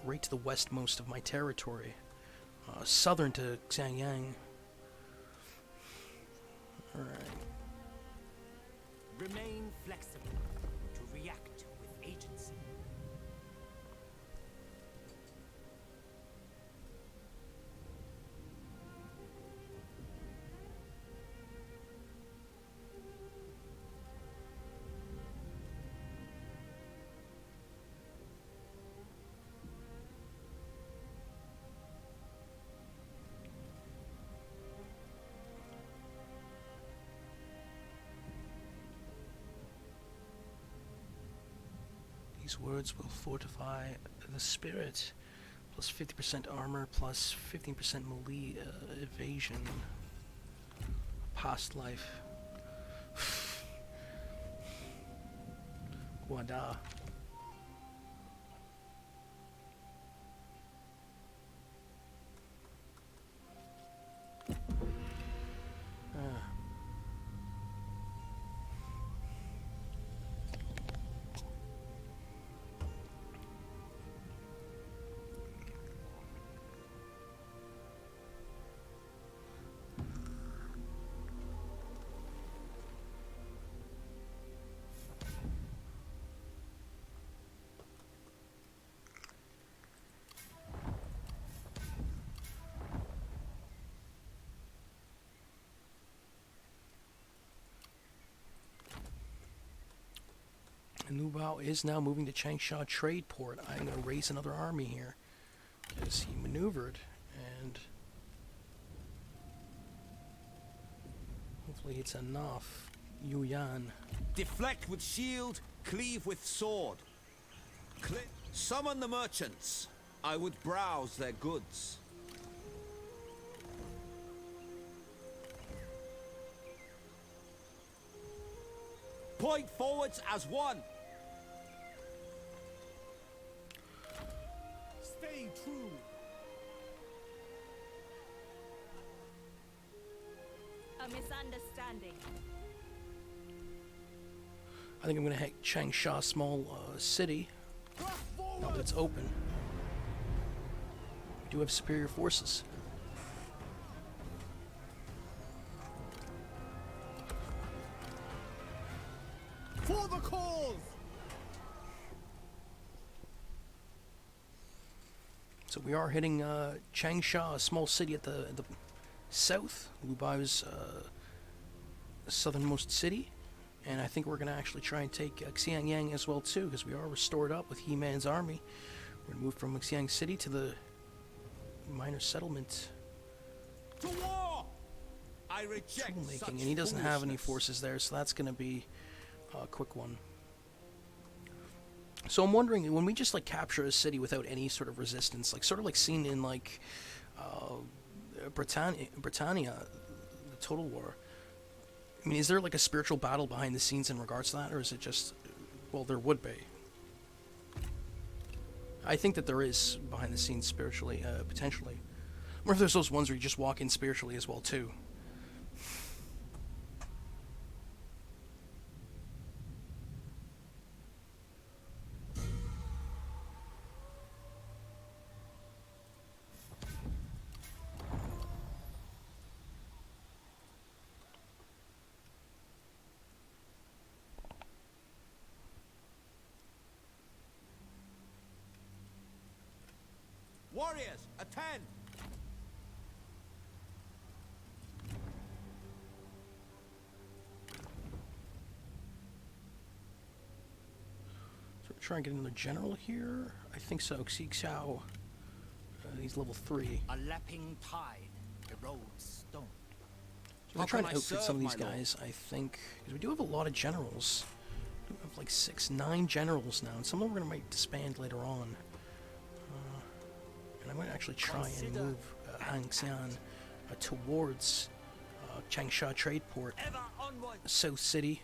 right to the westmost of my territory. Southern to Xiangyang. Alright. Remain flexible to react with agency. These words will fortify the spirit. Plus 50% armor, plus 15% melee evasion. Past life. Guada. And Liu Bao is now moving to Changsha Trade Port. I'm going to raise another army here as he maneuvered, and hopefully it's enough. Yu Yan. Deflect with shield, cleave with sword. Summon the merchants. I would browse their goods. Point forwards as one. Stay true. A misunderstanding. I think I'm going to hit Changsha Small City. Now that it's open. We do have superior forces. For the cause! So we are hitting Changsha, a small city at the south. Liu Bao's southernmost city. And I think we're going to actually try and take Xiangyang as well too, because we are restored up with He-Man's army. We're going to move from Xiang City to the minor settlement. To war! I reject Troublemaking, such and he doesn't have any foolishness. forces there, so that's going to be a quick one. So I'm wondering, when we just like capture a city without any sort of resistance, like sort of like seen in like Britannia, the Total War. I mean, is there like a spiritual battle behind the scenes in regards to that, or is it just, well, there would be. I think that there is behind the scenes spiritually, potentially. Or if there's those ones where you just walk in spiritually as well too. Warriors, attend! So we're trying to get another general here. I think so. Xiao. He's level 3. A lapping tide erodes stone. So we're trying to outfit some of these guys, I think. Because we do have a lot of generals. We have like 9 generals now, and some of them we're going to might disband later on. And I'm going to actually try and move Hang Xian towards Changsha Trade Port, South City,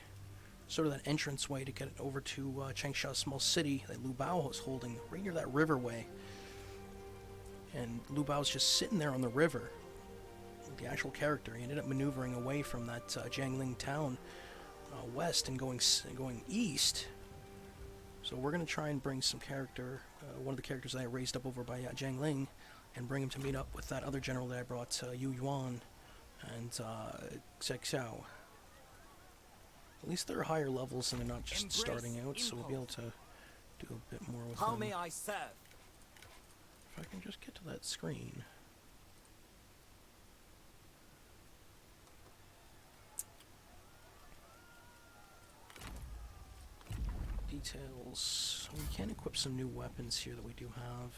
sort of that entrance way to get it over to Changsha Small City that Liu Bao was holding, right near that riverway. And Liu Bao's just sitting there on the river, the actual character. He ended up maneuvering away from that Jiangling town west and going east. So we're going to try and bring some character, one of the characters that I raised up over by Jiangling, and bring him to meet up with that other general that I brought, Yu Yuan and Xie Xiao. At least they're higher levels and they're not just starting out, so we'll be able to do a bit more with them. How may I serve? If I can just get to that screen. Details. We can equip some new weapons here that we do have.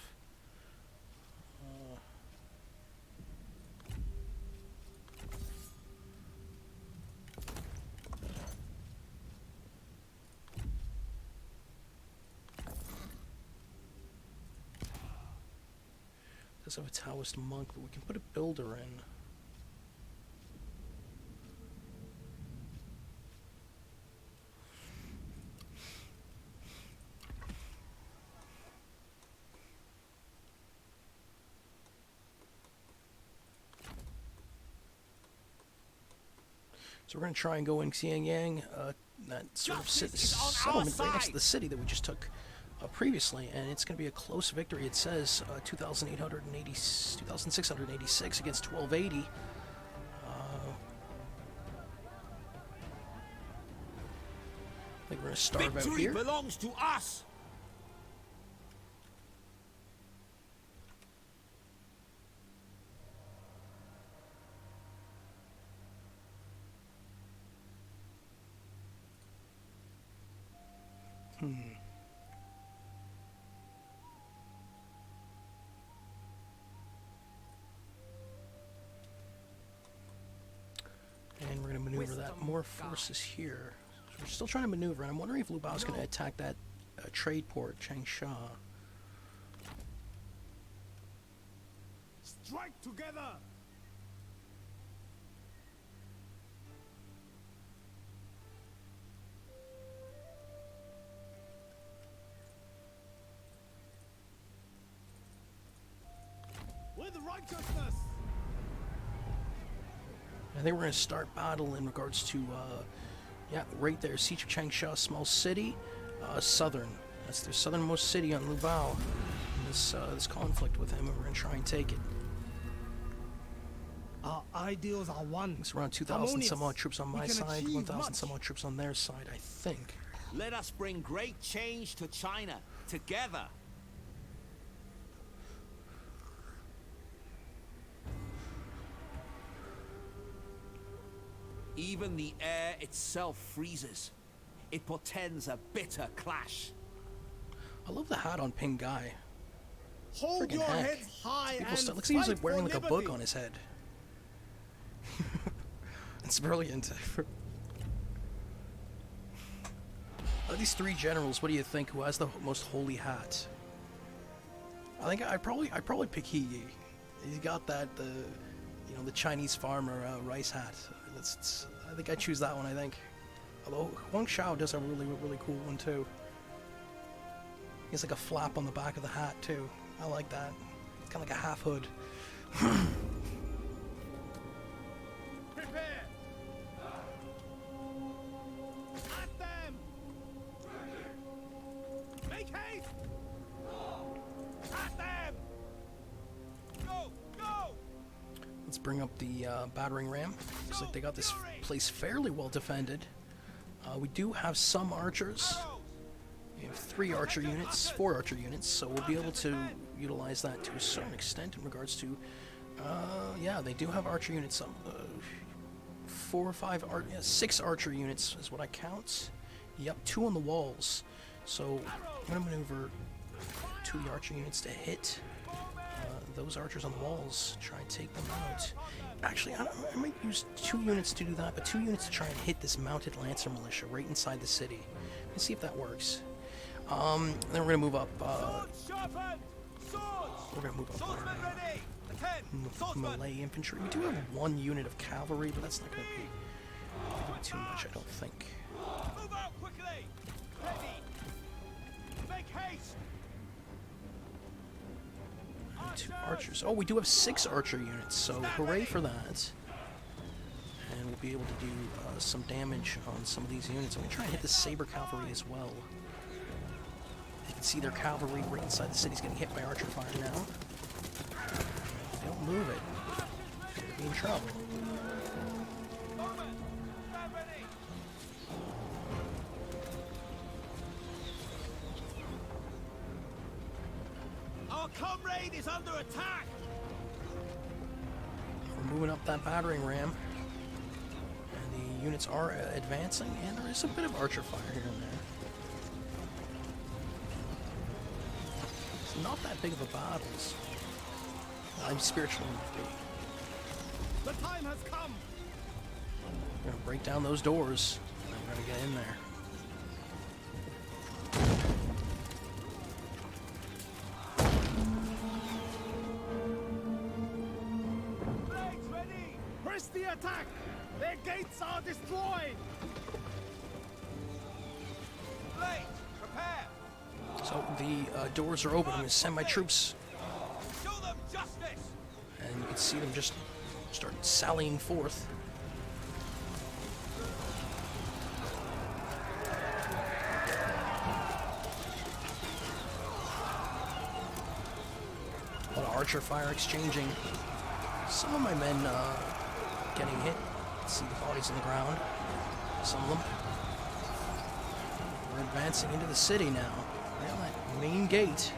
Does have a Taoist monk, but we can put a builder in. So we're going to try and go in Xiangyang, that sort of settlement right next to the city that we just took previously, and it's going to be a close victory. It says 2,686 against 1,280. I think we're going to starve out here. Victory belongs to us! And we're going to maneuver that more forces here. So we're still trying to maneuver, and I'm wondering if Liu Bao's going to attack that trade port, Changsha. Strike together! With righteousness! I think we're going to start battle in regards to, yeah, right there, Siege of Changsha, small city, southern. That's the southernmost city on Liu Bao. This conflict with him, and we're going to try and take it. Our ideals are one. It's around 2,000 some odd troops on my side, 1,000 some odd troops on their side, I think. Let us bring great change to China together. Even the air itself freezes. It portends a bitter clash. I love the hat on Ping Guy. Hold Friggin' your heck. heads high and Looks like he's like wearing like a liberty. book on his head. It's brilliant. Of these 3 generals, what do you think? Who has the most holy hat? I think I'd probably pick He Yi. He's got that the Chinese farmer rice hat. I think I'd choose that one. I think. Although Huang Shao does have a really cool one too. He has like a flap on the back of the hat too. I like that. It's kind of like a half hood. Prepare! At them! Make haste! At them! Go! Go! Let's bring up the battering ram. Looks like they got this place fairly well defended. We do have some archers. We have 3 archer units, 4 archer units, so we'll be able to utilize that to a certain extent in regards to, yeah, they do have archer units. 4 or 5, 6 archer units is what I count. Yep, 2 on the walls. So I'm going to maneuver 2 archer units to hit those archers on the walls, try and take them out. Actually, I might use 2 units to do that, but 2 units to try and hit this mounted lancer militia right inside the city. Let's see if that works. Then we're going to move up. We're going to move up our melee infantry. We do have 1 unit of cavalry, but that's not going to be too much, I don't think. Move out quickly! Ready! Make haste! 2 archers. Oh, we do have 6 archer units, so hooray for that. And we'll be able to do some damage on some of these units. I'm going to try and hit the saber cavalry as well. You can see their cavalry right inside the city is getting hit by archer fire now. If they don't move it, they're going to be in trouble. Our comrade is under attack! We're moving up that battering ram. And the units are advancing, and there is a bit of archer fire here and there. It's not that big of a battle. I'm spiritually defeated. The time has come! We're gonna break down those doors, and I'm gonna get in there. Blades ready! Press the attack! Their gates are destroyed! Blades, prepare! So the doors are open. I'm gonna send my troops, Show them justice! and you can see them just start sallying forth. A lot of archer fire exchanging. Some of my men getting hit. You can see the bodies on the ground. Some of them. We're advancing into the city now. Right on that main gate.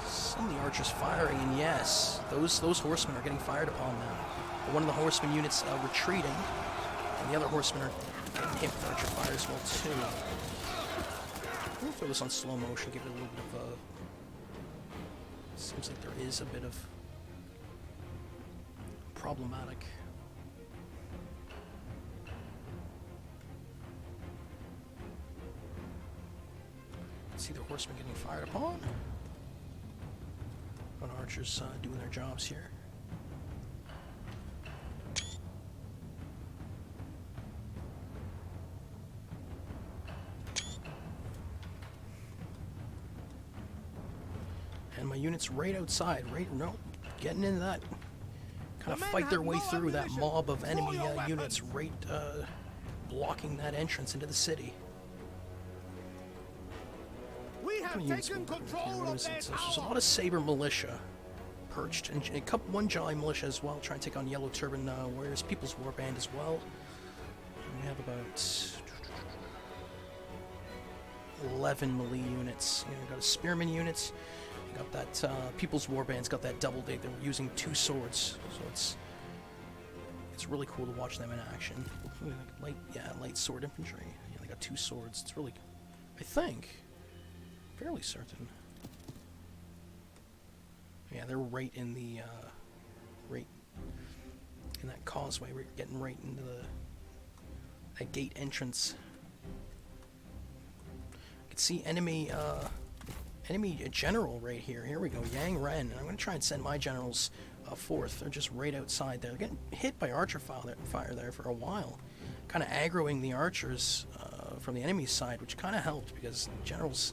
Some of the archers firing, and yes, those horsemen are getting fired upon now. But one of the horseman units retreating, and the other horsemen are getting hit with archer fire as well too. We'll throw this on slow motion, give it a little bit of a... Seems like there is a bit of problematic. See the horsemen getting fired upon. Got archers doing their jobs here. And my units right outside, getting into that, kind of fight their way through that mob of enemy units, right blocking that entrance into the city. We have taken control of their There's a lot of saber militia perched, and one jolly militia as well, trying to take on yellow turban warriors, People's War Band as well. And we have about 11 melee units. You know, we've got a spearman units. We got that People's War Band's got that double dig. They were using 2 swords, so it's really cool to watch them in action. Light sword infantry. Yeah, they got 2 swords. It's really, I think, fairly certain. Yeah, they're right in the right in that causeway. We're getting right into that gate entrance. You can see enemy general right here. Here we go, Yang Ren. And I'm going to try and send my generals forth. They're just right outside there. They're getting hit by archer fire there for a while, kind of aggroing the archers from the enemy side, which kind of helped because generals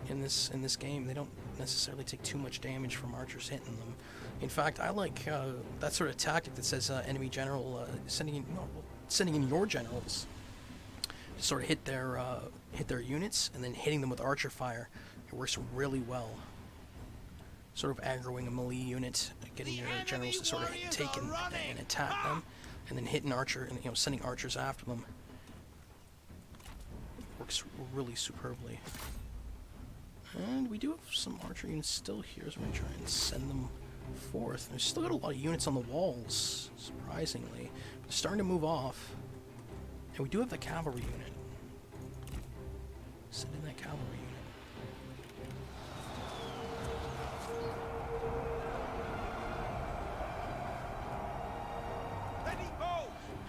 in this game, they don't necessarily take too much damage from archers hitting them. In fact, I like that sort of tactic that says enemy general sending in your generals to sort of hit their units and then hitting them with archer fire. It works really well. Sort of aggroing a melee unit, getting your generals to sort of take and attack them, and then hitting archer and sending archers after them. works really superbly. And we do have some archer units still here, so we're going to try and send them forth. There's still got a lot of units on the walls, surprisingly. But they're starting to move off. And we do have the cavalry unit. Send in that cavalry unit.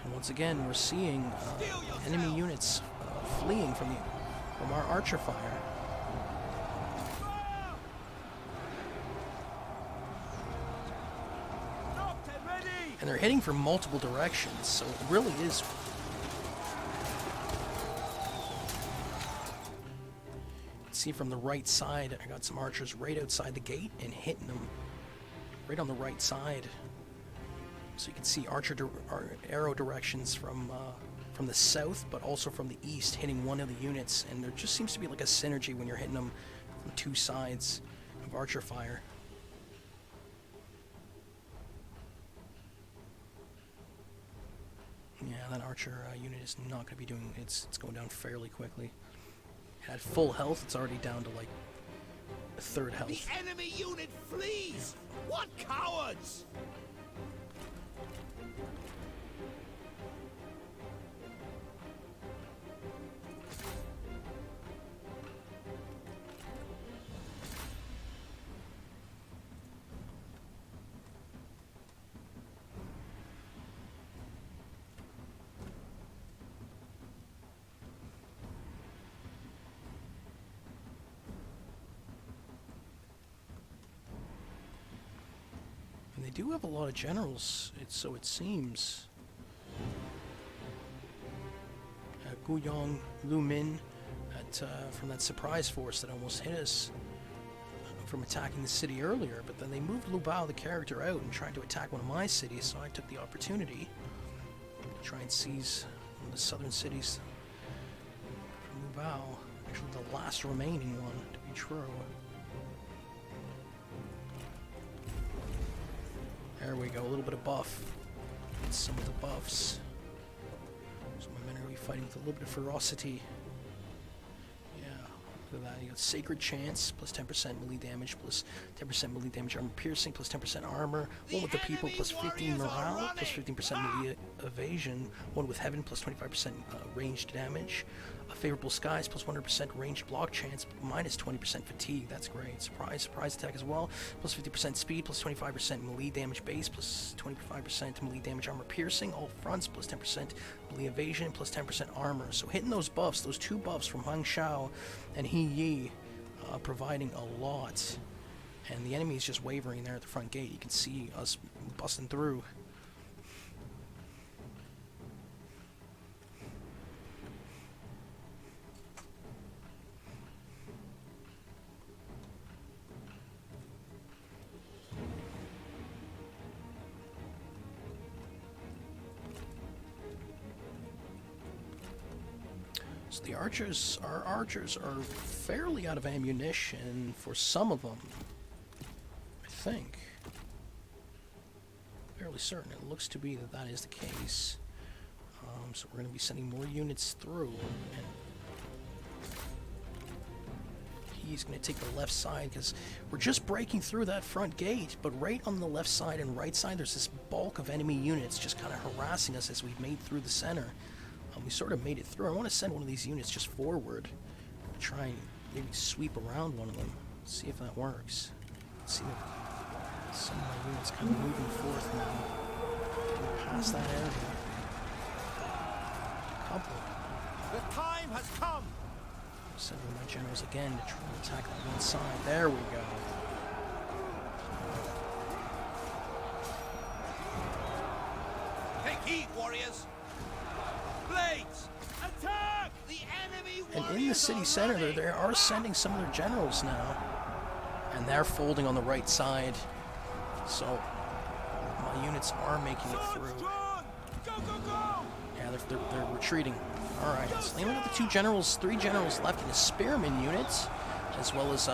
And once again, we're seeing enemy units fleeing from our archer fire. And they're hitting from multiple directions, so it really is. You can see from the right side, I got some archers right outside the gate and hitting them right on the right side. So you can see arrow directions from the south, but also from the east, hitting one of the units. And there just seems to be like a synergy when you're hitting them from two sides of archer fire. Yeah, that archer unit is not going to be doing. It's going down fairly quickly. At full health, it's already down to like a third health. The enemy unit flees! What cowards! They do have a lot of generals, so it seems. Guyong, Lu Min, from that surprise force that almost hit us from attacking the city earlier, but then they moved Liu Baio, the character, out and tried to attack one of my cities, so I took the opportunity to try and seize one of the southern cities from Liu Baio. Actually, the last remaining one, to be true. There we go, a little bit of buff. Get some of the buffs. So my men are going to be fighting with a little bit of ferocity. Yeah, look at that. You got Sacred Chance, plus 10% melee damage, plus 10% melee damage armor piercing, plus 10% armor. One with the people, plus 15 morale, plus 15% melee evasion. One with heaven, plus 25% ranged damage. Favorable skies, plus 100% ranged block chance, minus 20% fatigue. That's great. Surprise attack as well. Plus 50% speed, plus 25% melee damage base, plus 25% melee damage armor piercing. All fronts, plus 10% melee evasion, plus 10% armor. So hitting those buffs, those two buffs from Hung Shao and He Yi, providing a lot. And the enemy is just wavering there at the front gate. You can see us busting through. So the archers, our archers are fairly out of ammunition for some of them, I think. Fairly certain. It looks to be that that is the case. So we're going to be sending more units through. And he's going to take the left side because we're just breaking through that front gate, but right on the left side and right side there's this bulk of enemy units just kind of harassing us as we've made through the center. We sort of made it through. I want to send one of these units just forward. Try and maybe sweep around one of them. See if that works. See if some of my units kind of moving forth now. Getting past that area. A couple. The time has come! Sending my generals again to try and attack that one side. There we go. Take heed, warriors! Blades! Attack! The enemy And warriors in the city center, they are sending some of their generals now. And they're folding on the right side. So, my units are making it through. Go, go, go! Yeah, they're retreating. Alright, so they only got the three generals left in a spearman unit, as well as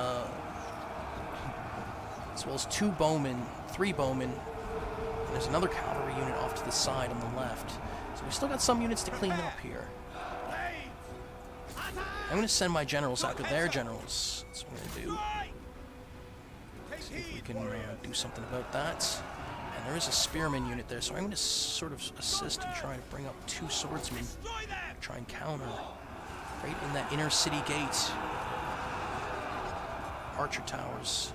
three bowmen, and there's another cavalry unit off to the side on the left. So we still got some units to clean up here. I'm going to send my generals after their generals. That's what I'm going to do. See if we can do something about that. And there is a spearman unit there, so I'm going to sort of assist in trying to bring up 2 swordsmen. Try and counter. Right in that inner city gate. Archer towers.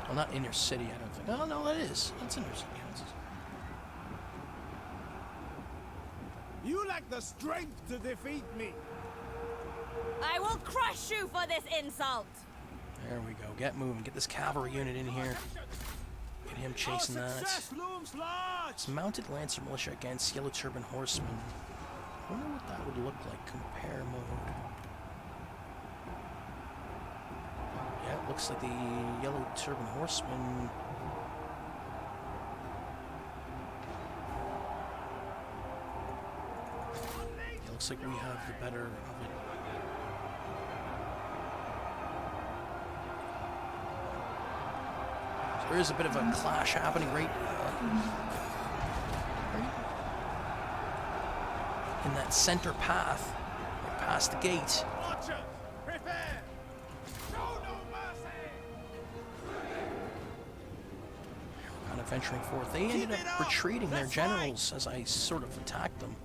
Well, not inner city, I don't think. Oh, no, that is. That's inner city. You lack the strength to defeat me. I will crush you for this insult. There we go. Get moving. Get this cavalry unit in here. Get him chasing that. It's mounted lancer militia against yellow turban horsemen. I wonder what that would look like. Compare mode. Yeah, it looks like the yellow turban horsemen. It looks like we have the better of it. There is a bit of a clash happening right in that center path, right past the gate. Kind of venturing forth. They ended up retreating their generals as I sort of attacked them.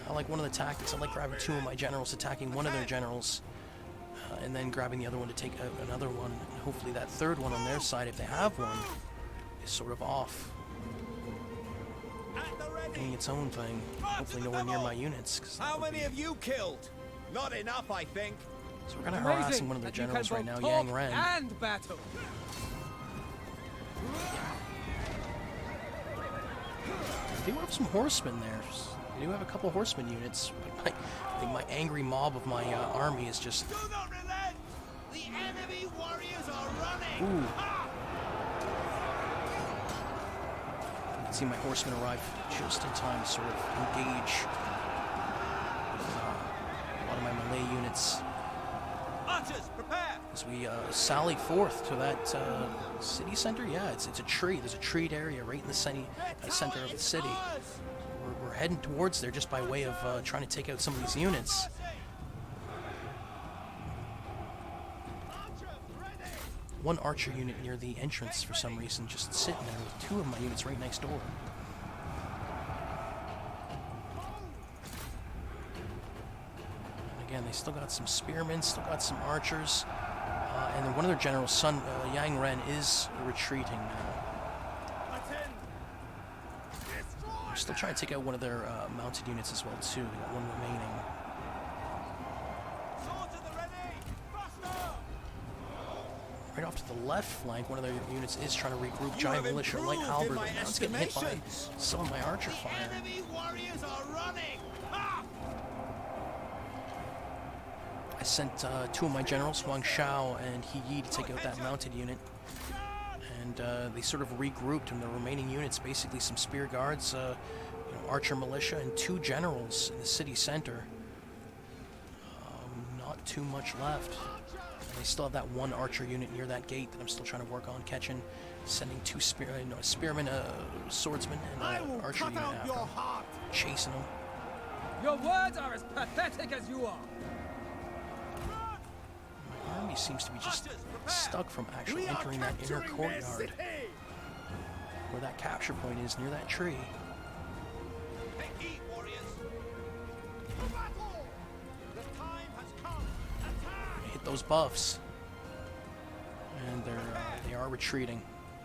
I like one of the tactics. I like grabbing 2 of my generals, attacking one of their generals, and then grabbing the other one to take out another one. And hopefully that third one on their side, if they have one, is sort of off. Doing its own thing. Hopefully nowhere near my units. How many have you killed? Not enough, I think. So we're kind of harassing one of their generals right now, Yang Ren. And battle. They do have some horsemen there. They do have a couple horsemen units, but I think my angry mob of my army is just... Do not relent! The enemy warriors are running! Ooh. You can see my horsemen arrive just in time to sort of engage a lot of my Malay units. Archers, prepare! As we sally forth to that city center. Yeah, it's a tree. There's a treed area right in the center of the city. We're heading towards there just by way of trying to take out some of these units. One archer unit near the entrance for some reason, just sitting there with 2 of my units right next door. And again, they still got some spearmen, still got some archers, and then one of their generals, son Yang Ren, is retreating now. They're still trying to take out one of their mounted units as well too. They got one remaining. Right off to the left flank, one of their units is trying to regroup. Giant militia, light halberd. Now it's getting hit by some of my archer fire. Enemy warriors are running! I sent 2 of my generals, Wang Shao and He Yi, to take out that mounted unit. And they sort of regrouped, and the remaining units, basically some spear guards, archer militia, and 2 generals in the city center. Not too much left. And they still have that 1 archer unit near that gate that I'm still trying to work on catching, sending 2 spearmen, swordsmen, and an archer unit after them, chasing them. Your words are as pathetic as you are. My army seems to be just stuck from actually entering that inner courtyard where that capture point is, near that tree. Take heed, warriors! To battle! The time has come! Attack! Hit those buffs, and they are retreating.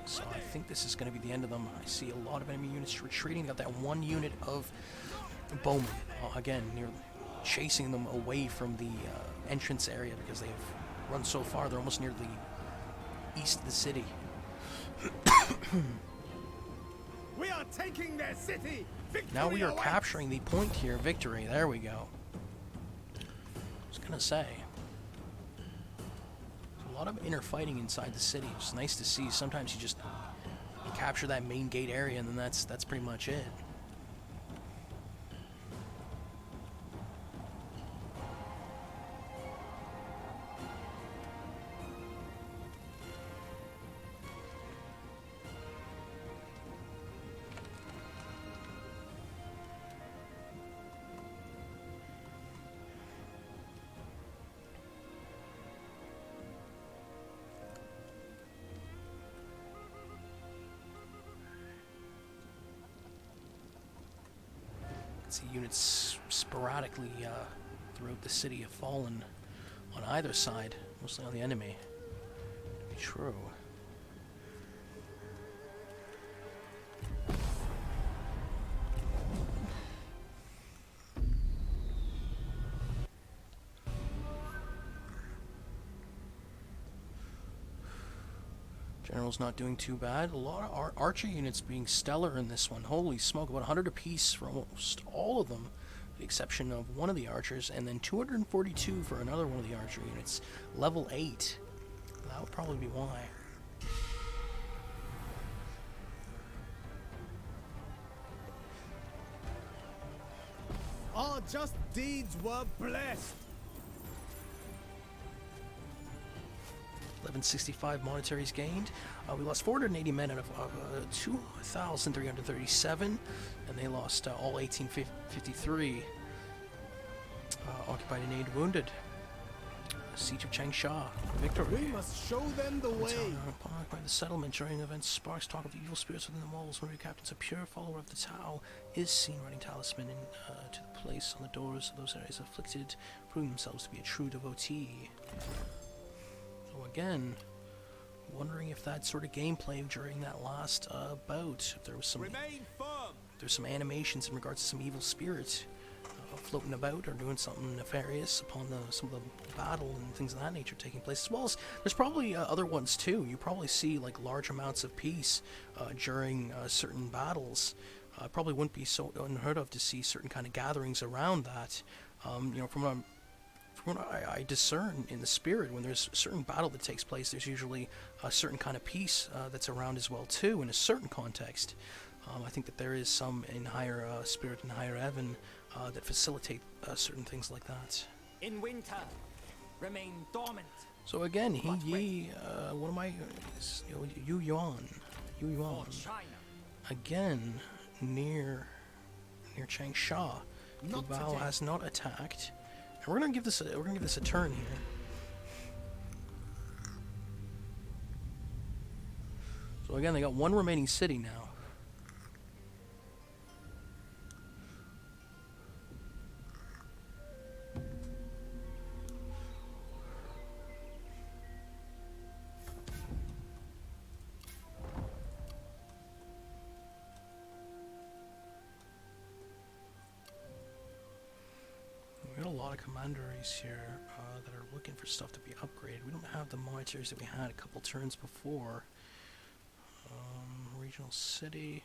So I think this is going to be the end of them. I see a lot of enemy units retreating. Got that 1 unit of bowmen, again, near chasing them away from the entrance area because they've run so far. They're almost near the east of the city. We are taking their city. Now we are Victory capturing the point here. Victory. There we go. I was gonna say, there's a lot of inner fighting inside the city. It's nice to see. Sometimes you just capture that main gate area, and then that's pretty much it. see units sporadically throughout the city have fallen on either side, mostly on the enemy. To be true. General's not doing too bad. A lot of archer units being stellar in this one. Holy smoke, about 100 apiece for almost all of them, with the exception of one of the archers, and then 242 for another one of the archer units. Level 8. That would probably be why. Our just deeds were blessed. 1165 monetaries gained. We lost 480 men out of 2,337, and they lost all 1853. Occupied and 8 wounded. Siege of Changsha. Victory. We must show them the way. By the settlement during events, sparks talk of the evil spirits within the walls. One of your captains, a pure follower of the Tao, is seen writing talisman to the place on the doors of those areas afflicted, proving themselves to be a true devotee. So again, wondering if that sort of gameplay during that last bout, if there was some, there's some animations in regards to some evil spirits floating about or doing something nefarious upon some of the battle and things of that nature taking place, as well as there's probably other ones too. You probably see like large amounts of peace during certain battles. Probably wouldn't be so unheard of to see certain kind of gatherings around that. You know, from what I discern in the spirit, when there's a certain battle that takes place, there's usually a certain kind of peace that's around as well too, in a certain context. I think that there is some in higher spirit and higher heaven that facilitate certain things like that. In winter, remain dormant. So again, what am I? Yu Yuan, China. again near Changsha. Liu Baio has not attacked. And we're gonna give this a turn here. So again, they got one remaining city now. We got a lot of commanderies here that are looking for stuff to be upgraded. We don't have the monitors that we had a couple turns before. Regional city.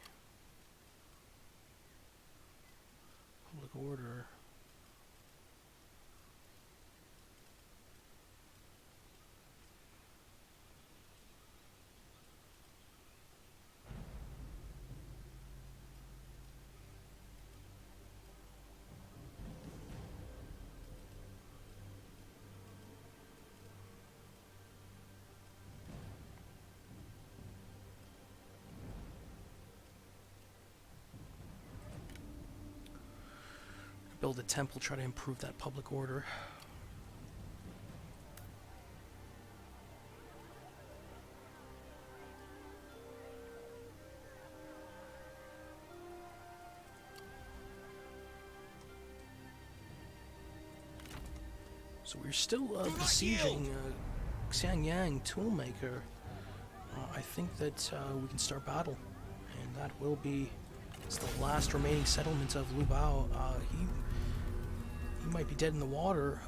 Public order. Build a temple, try to improve that public order. So we're still besieging Xiangyang Toolmaker. I think that we can start battle, and that will be the last remaining settlement of Liu Baio. He might be dead in the water,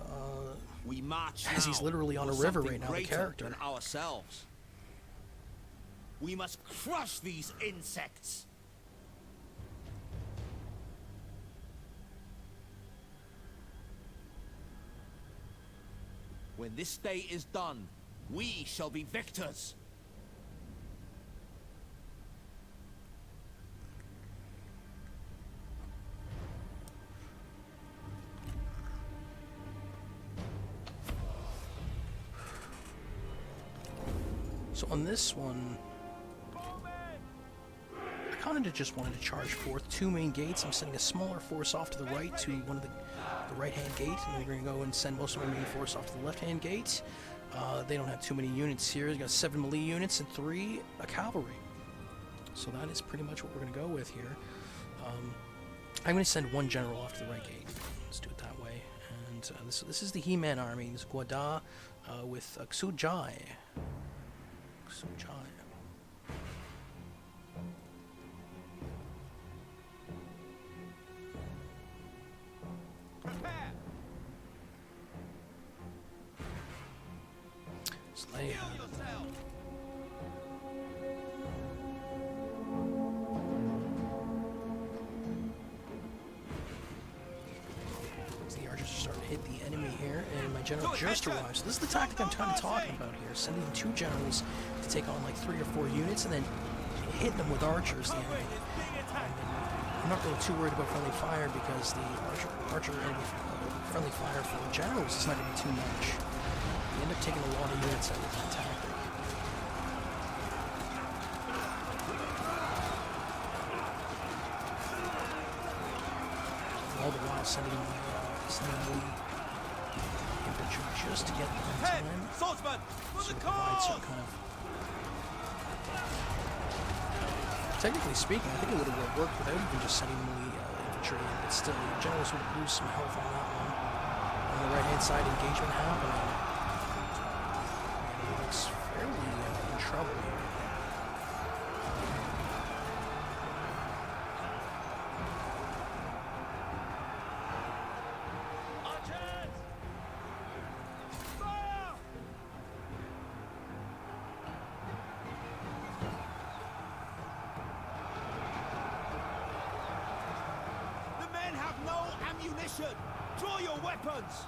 We march as he's now literally on a for river something right now, the greater character. than ourselves. We must crush these insects. When this day is done, we shall be victors. So on this one, I kind of just wanted to charge forth two main gates. I'm sending a smaller force off to the right to one of the right-hand gate, and then we're going to go and send most of our main force off to the left-hand gate. They don't have too many units here. They've got 7 melee units and 3 cavalry. So that is pretty much what we're going to go with here. I'm going to send one general off to the right gate. Let's do it that way. And this is the He-Man army. This is Guada with Xujai. Xujai. Slay. The archers are starting to hit the enemy here, and my general just arrived. So this is the tactic I'm trying to talk about here, sending 2 generals to take on like 3 or 4 units, and then hitting them with archers. The enemy. I'm not really too worried about friendly fire because the archer enemy friendly fire for the generals is not going to be too much. You end up taking a lot of units out of that tactic. All the while sending the infantry just to get them in time. Swordsman, for the Provide some cause! kind of... Technically speaking, I think it would have worked without even just sending the infantry in, but still, the generals would lose some health on that one. On the right-hand side, engagement happening. And he looks fairly in trouble here. No ammunition! Draw your weapons!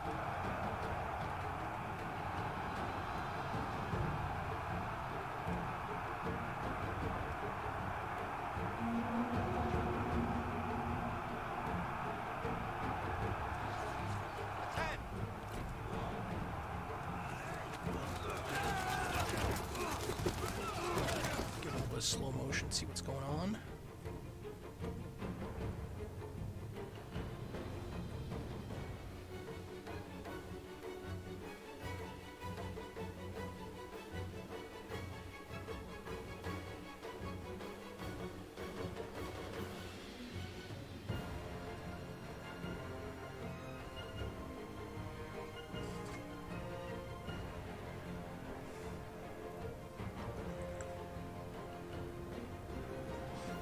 Give a little bit of slow motion, see what's going on.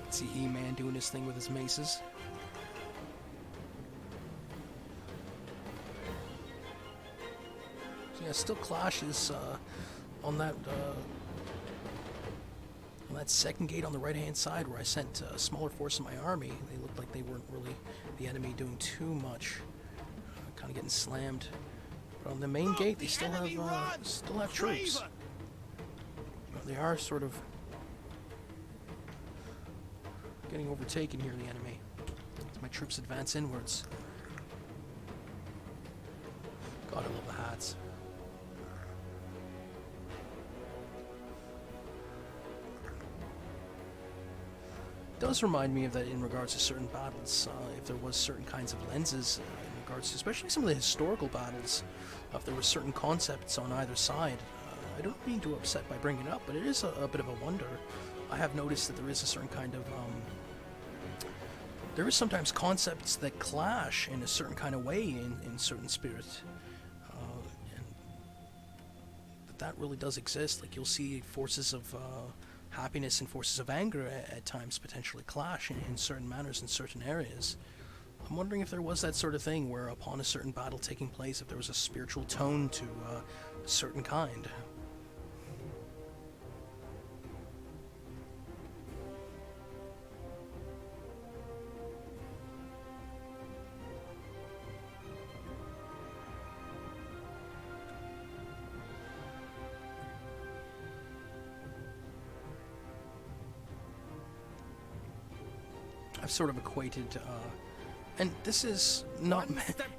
See He-Man doing his thing with his maces. So yeah, still clashes on that second gate on the right-hand side where I sent a smaller force of my army. They looked like they weren't really the enemy doing too much, kind of getting slammed. But on the main gate, they still have troops. You know, they are sort of getting overtaken here, the enemy. As my troops advance inwards. God, I love the hats. It does remind me of that in regards to certain battles, if there was certain kinds of lenses in regards to, especially some of the historical battles, if there were certain concepts on either side. I don't mean to upset by bringing it up, but it is a bit of a wonder. I have noticed that there is a certain kind of there is sometimes concepts that clash in a certain kind of way in certain spirit, and that really does exist. Like you'll see forces of happiness and forces of anger at times potentially clash in certain manners in certain areas. I'm wondering if there was that sort of thing where upon a certain battle taking place, if there was a spiritual tone to a certain kind. I've sort of equated, and this is not,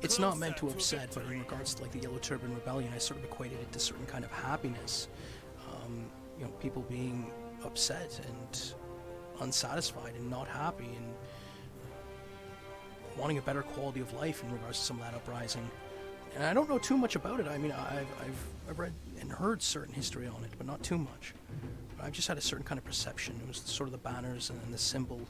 it's not meant to upset, but in regards to like the Yellow Turban Rebellion, I sort of equated it to certain kind of happiness. You know, people being upset and unsatisfied and not happy and wanting a better quality of life in regards to some of that uprising. And I don't know too much about it. I mean, I've read and heard certain history on it, but not too much. But I've just had a certain kind of perception. It was sort of the banners and then the symbol.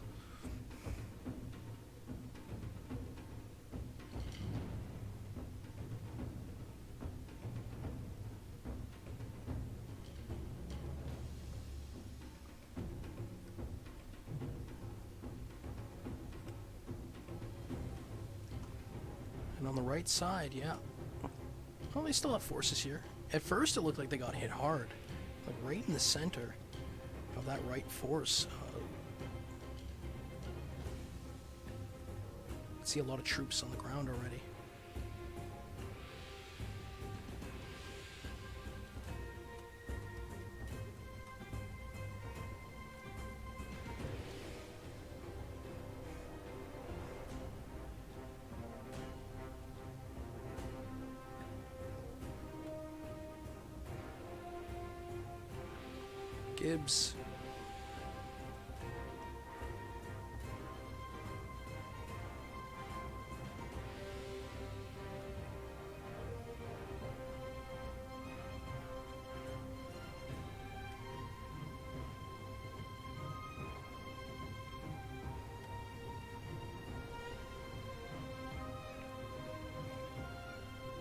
on the right side, yeah. Well, they still have forces here. At first, it looked like they got hit hard. Like, right in the center of that right force. I see a lot of troops on the ground already. Gibbs.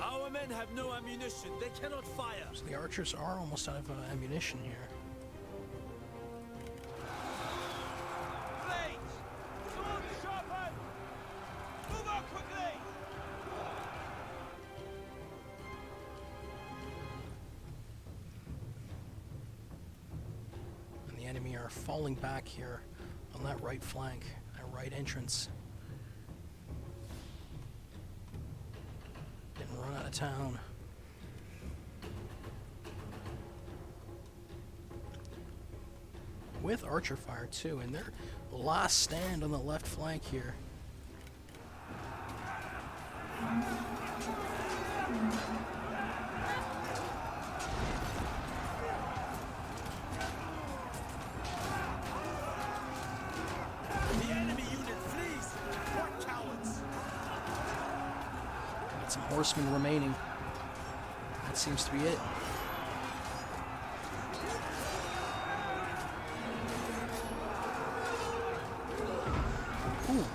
Our men have no ammunition. They cannot fire. So the archers are almost out of ammunition here. Blades! Swords sharpened! Move out quickly! And the enemy are falling back here on that right flank, that right entrance. Getting run out of town. With archer fire too, and their last stand on the left flank here. The enemy unit flees! What cowards! Got some horsemen remaining. That seems to be it. Ooh.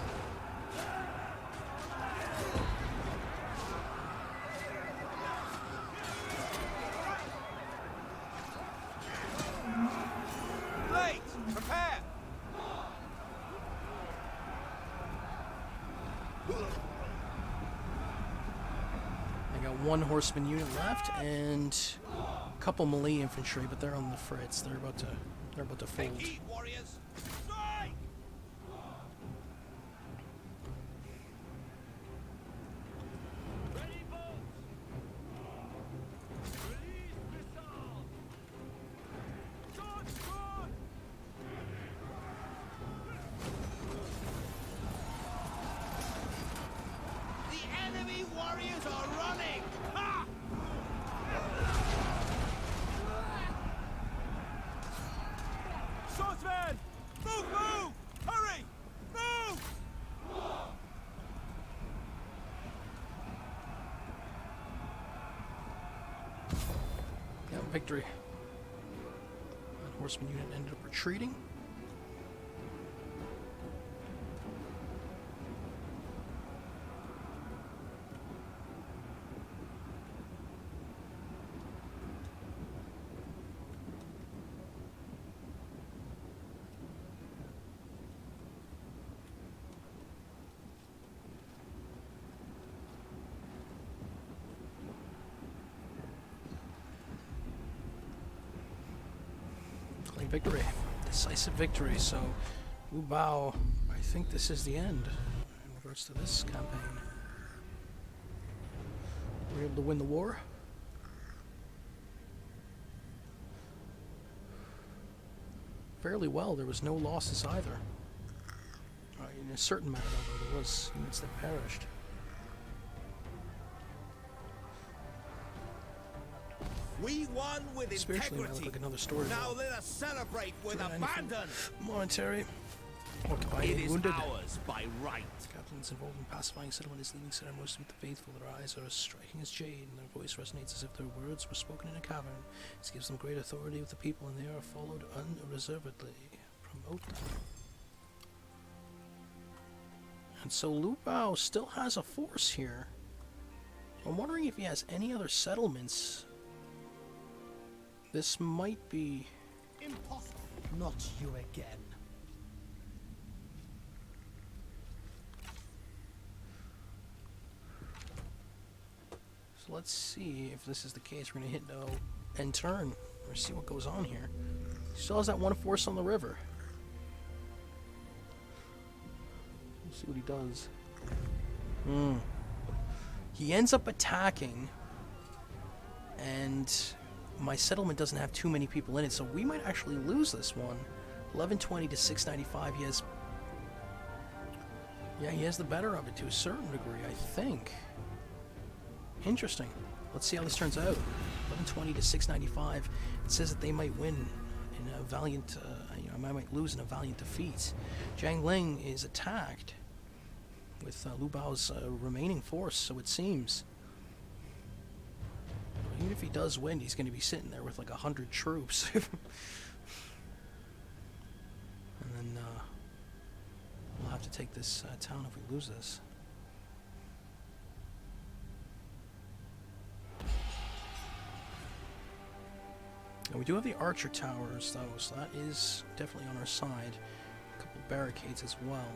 Blades! Prepare! I got one horseman unit left and a couple melee infantry, but they're on the fritz. They're about to fold. Take heed, warriors! Strike! Ready, bolts! Release missile! Charge forward! The enemy warriors are running! Ha! Swordsman! Move, move! Hurry! Move! Yeah, victory. That horseman unit ended up retreating. Claim victory. Decisive victory. So, Liu Baio, I think this is the end in regards to this campaign. We're able to win the war. Fairly well. There was no losses either. In a certain manner, although there was units that perished. We won with Spiritually, it might look integrity. like another story. Now let us celebrate with abandon. Monetary. Occupying It and is wounded. ours by right. Captains involved in pacifying settlement is leading ceremonies with the faithful. Their eyes are as striking as jade, and their voice resonates as if their words were spoken in a cavern. This gives them great authority with the people, and they are followed unreservedly. Promote them. And so Liu Baio still has a force here. I'm wondering if he has any other settlements. This might be... Impossible. Not you again. let's see if this is the case. We're gonna hit no end turn or see what goes on here. He still has that one force on the river. We'll see what he does. He ends up attacking, and my settlement doesn't have too many people in it, so we might actually lose this one. 1120 to 695. He has, yeah, he has the better of it to a certain degree, I think. Interesting. Let's see how this turns out. 1120 to 695. It says that they might win in a valiant, you know, I might lose in a valiant defeat. Jiang Ling is attacked with Liu Bao's remaining force, so it seems. Even if he does win, he's going to be sitting there with like 100 troops. And then we'll have to take this town if we lose this. Now we do have the archer towers though, so that is definitely on our side. A couple barricades as well.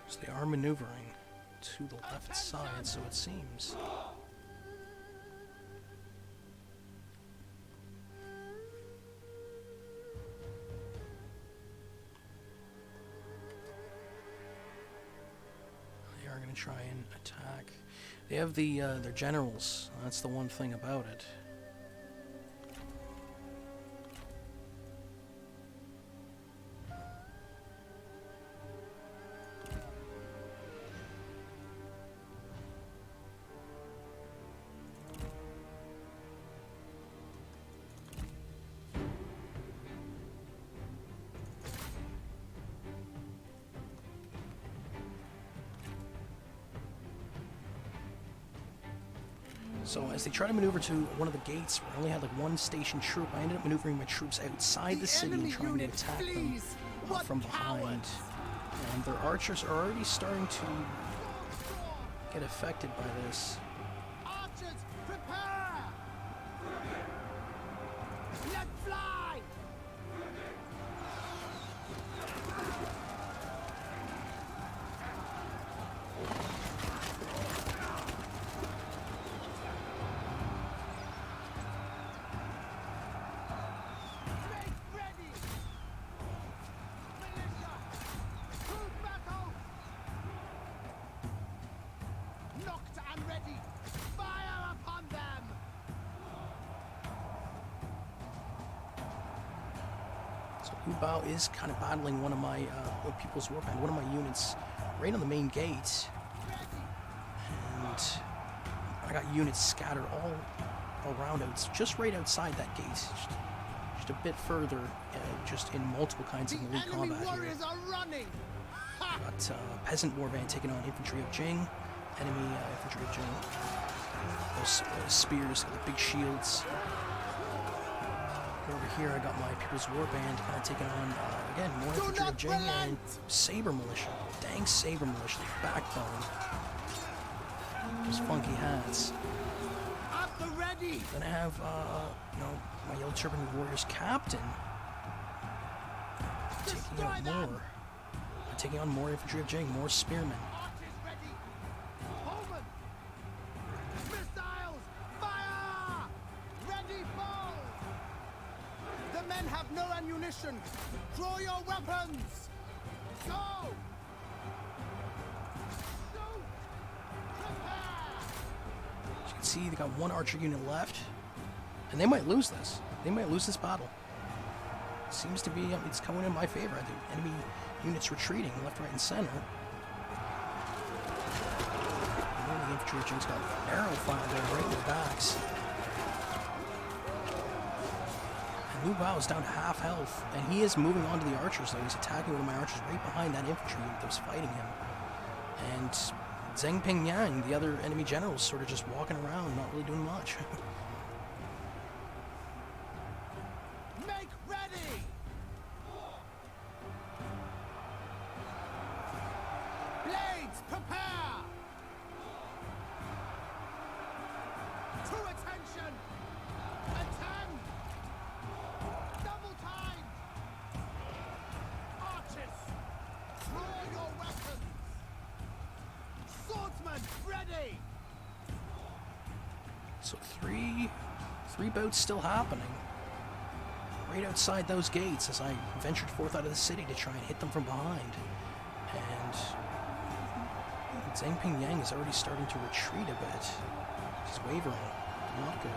So they are maneuvering to the left side, so it seems. They are going to try and attack. They have their generals. That's the one thing about it. So as they try to maneuver to one of the gates, where I only had like one stationed troop, I ended up maneuvering my troops outside the city and trying to attack them from behind. And their archers are already starting to get affected by this. Archers, prepare! Let fly! Make ready! Militia! To battle! Knocked and ready! Fire upon them! So Liu Bao is kind of battling one of my people's warband, one of my units, right on the main gate. And I got units scattered all around it, just right outside that gate, just a bit further, just in multiple kinds The of melee enemy combat here. warriors are running! Ha! Got peasant warband taking on infantry of Jing, enemy infantry of Jing. Those spears, got the big shields. Over here, I got my people's warband kind of taking on again more Do infantry of not Jing and relent! saber militia. Dang saber militia, the backbone. Those funky hats. At the ready! Then I have, you know, my yellow turban warriors captain taking out more. Taking on more infantry of Jing, more spearmen. Archers ready! Bowman! Missiles! Fire! Ready, bow! The men have no ammunition! Draw your weapons! Go! Shoot! Prepare! As you can see, they got one archer unit left, and they might lose this. They might lose this battle. Seems to be, it's coming in my favor. I think enemy units retreating left, right, and center. And the infantry Jing's got arrow fire there right in their backs. And Liu Bao is down to half health, and he is moving on to the archers, though. He's attacking one of my archers right behind that infantry unit that was fighting him. And Zheng Pingyang, the other enemy general, is sort of just walking around, not really doing much. Make ready! Blades Prepare! To attention! Attend! Double time! Archers! Draw your weapons! Swordsmen, ready! So three bouts still happening. Right outside those gates as I ventured forth out of the city to try and hit them from behind. And Zhang Ping Yang is already starting to retreat a bit. He's wavering. Not good.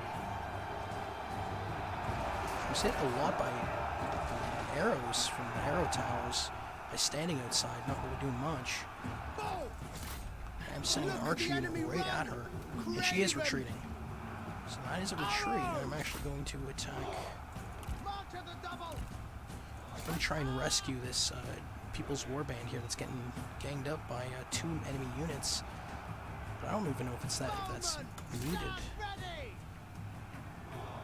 He was hit a lot by arrows from the arrow towers by standing outside, not really doing much. I'm sending an archer unit right at her, and she is retreating. So that is a retreat, and I'm actually going to attack. I'm going to try and rescue this People's Warband here that's getting ganged up by 2 enemy units. But I don't even know if that's needed.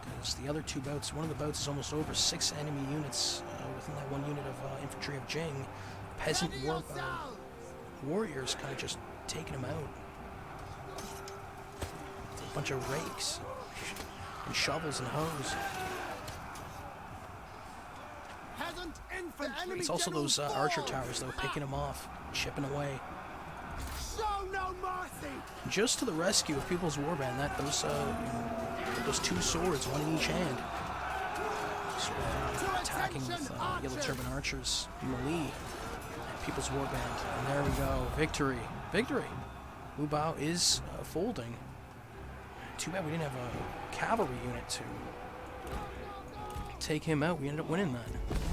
Because the other 2 boats, one of the boats is almost over 6 enemy units within that 1 unit of infantry of Jing. Peasant warriors kind of just taking them out. It's a bunch of rakes and shovels and hoes. It's also those archer towers, though, picking them off, chipping away. Show no mercy. Just to the rescue of People's Warband, those 2 swords, one in each hand, sort of attacking with Yellow Turban archers, melee, and People's Warband. And there we go, victory, victory. Liu Baio is folding. Too bad we didn't have a cavalry unit to take him out. We ended up winning that.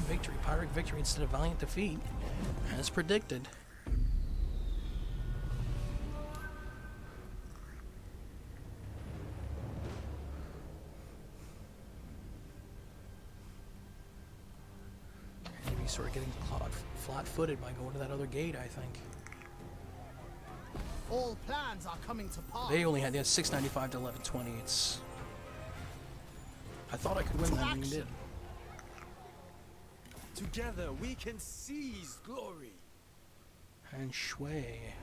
Victory, Pyrrhic victory instead of valiant defeat, as predicted. Maybe sort of getting flat-footed by going to that other gate, I think. All plans are coming to pass. They only had 695 to 1120. It's. I thought I could win that, and we did. Together we can seize glory. And Shui.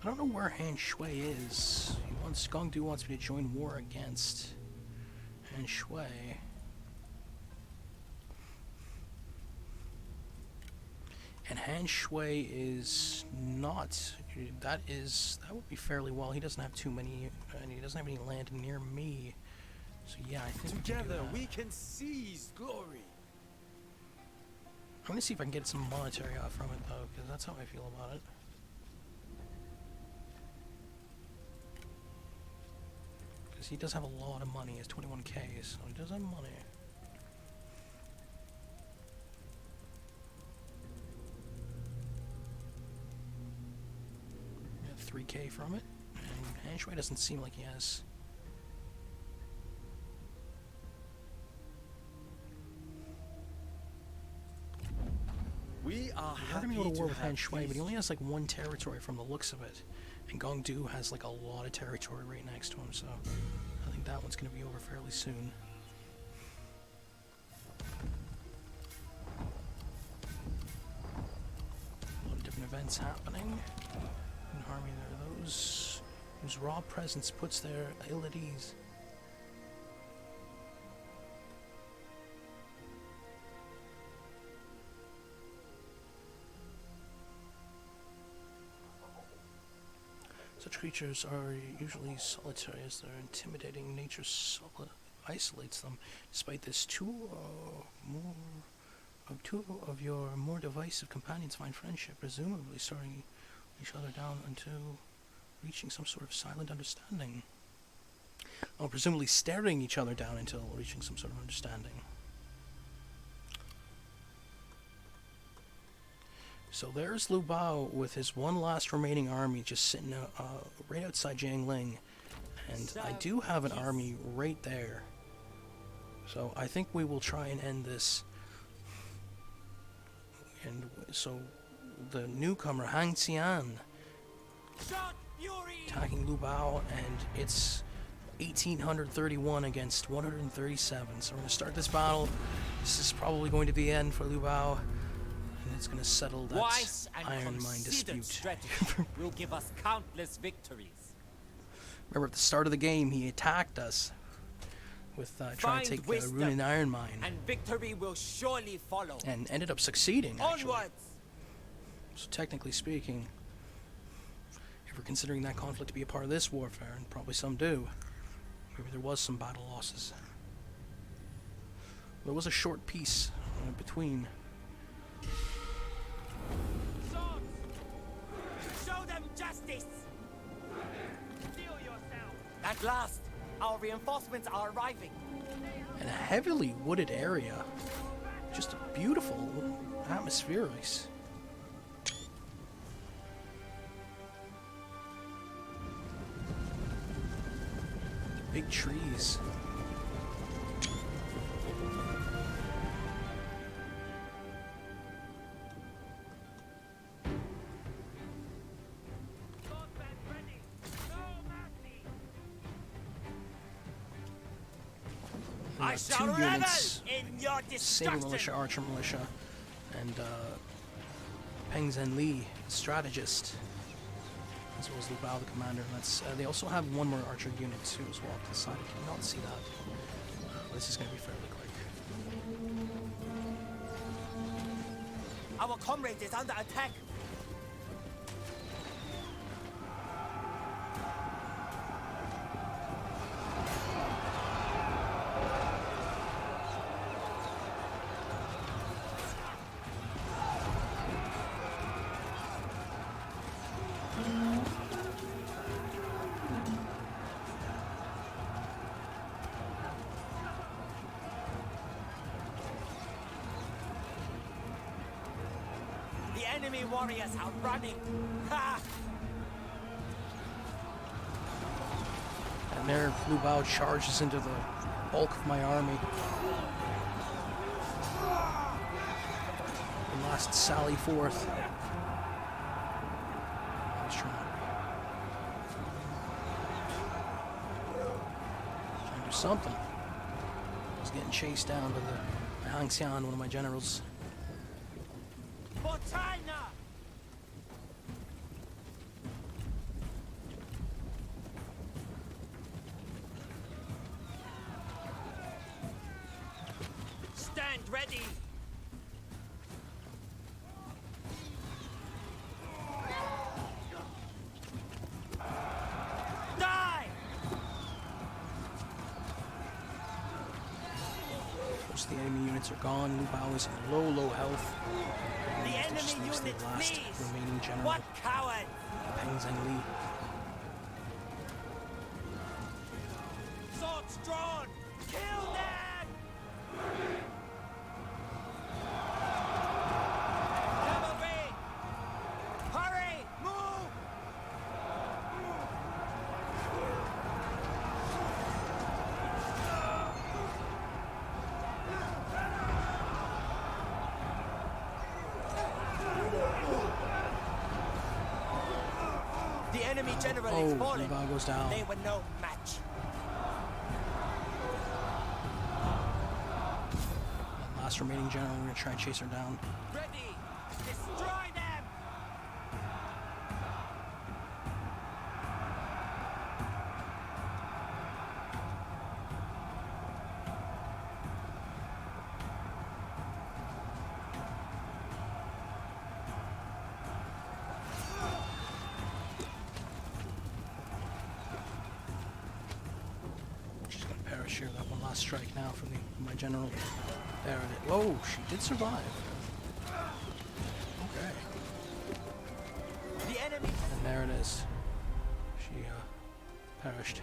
I don't know where Han Shui is. Gong Du wants me to join war against Han Shui. And Han Shui is not. That would be fairly well. He doesn't have too many, and he doesn't have any land near me. So yeah, I think together we can seize glory. I'm gonna see if I can get some monetary off from it though, because that's how I feel about it. Because he does have a lot of money. He has 21k, so he does have money. We have 3k from it, and Han Shui doesn't seem like he has. We are We're gonna go to war with Han Shui, but he only has like 1 territory from the looks of it. And Gong Du has like a lot of territory right next to him, so I think that one's gonna be over fairly soon. A lot of different events happening in Army there. Those whose raw presence puts their ill at ease. Such creatures are usually solitary as their intimidating nature isolates them. Despite this, two of your more divisive companions find friendship, presumably staring each other down until reaching some sort of silent understanding. Oh, presumably staring each other down until reaching some sort of understanding. So there's Liu Baio with his one last remaining army just sitting right outside Jiangling. And I do have an army right there. So I think we will try and end this. And so the newcomer, Hang Xian, attacking Liu Baio, and it's 1831 against 137. So we're going to start this battle. This is probably going to be the end for Liu Baio. And it's gonna settle that Wise and iron mine considered dispute. strategy will give us countless victories. Remember at the start of the game, he attacked us with trying to Find take wisdom, Ruin Iron Mine, and victory will surely follow. and ended up succeeding, actually. Onwards! So technically speaking, if we're considering that conflict to be a part of this warfare, and probably some do, maybe there was some battle losses. There was a short peace between. Swords! Show them justice! Steel yourself! At last, our reinforcements are arriving. And a heavily wooded area. Just a beautiful atmosphere. Big trees. I Two shall revel units. in your Saber destruction! Militia, Archer Militia, and Peng Zhen Li, Strategist, as well as Liu Baio, the Commander. And that's, they also have one more Archer unit too as well to the side. I cannot see that. This is going to be fairly quick. Our comrade is under attack! The enemy warriors are running! Ha! And there, Liu Baio charges into the bulk of my army. The last sally forth. He's trying to do something. He's getting chased down by the Hang Xian, one of my generals. For China! Stand ready! Die! Most of the enemy units are gone. Liu Baio is in low health. The Just enemy leaves unit the last flees! remaining general, What coward! Peng Zhen Li. Swords drawn! Kill them! Cavalry! Hurry! Move! The enemy general is Oh, Liu falling. Baio goes down. They were no match. Last remaining general, we're gonna try and chase her down. Ready! Destroy them! She's gonna perish here. That one last strike now from my general. There it is. Whoa, she did survive. Okay. The enemy! And there it is. She perished.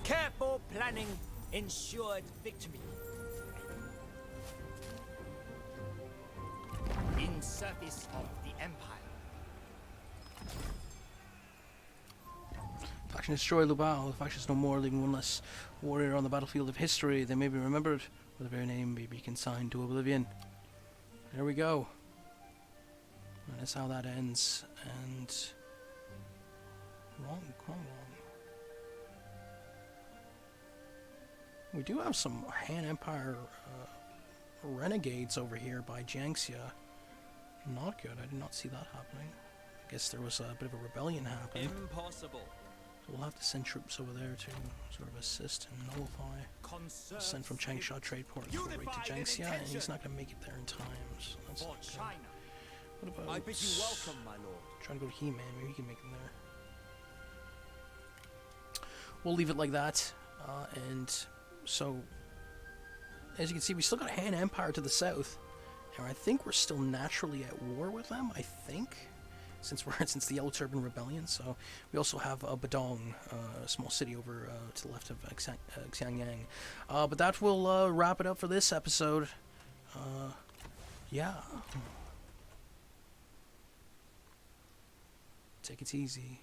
Careful planning ensured victory. In service of the Empire. faction destroyed Liu Baio. The faction is no more, leaving one less warrior on the battlefield of history. They may be remembered, or their very name may be consigned to oblivion. There we go. And that's how that ends. And wrong. We do have some Han Empire renegades over here by Jiangxia. Not good. I did not see that happening. I guess there was a bit of a rebellion happening. Impossible. So we'll have to send troops over there to sort of assist and nullify. Send from Changsha Trade Port right to Jiangxia, and he's not going to make it there in time. So that's not good. What about... I bid you welcome, my lord. Trying to go to He-Man. Maybe he can make it there. We'll leave it like that. And so, as you can see, we still got Han Empire to the south. And I think we're still naturally at war with them, I think. Since the Yellow Turban Rebellion. So we also have Badong, a small city over to the left of Xiangyang. But that will wrap it up for this episode. Yeah. Take it easy.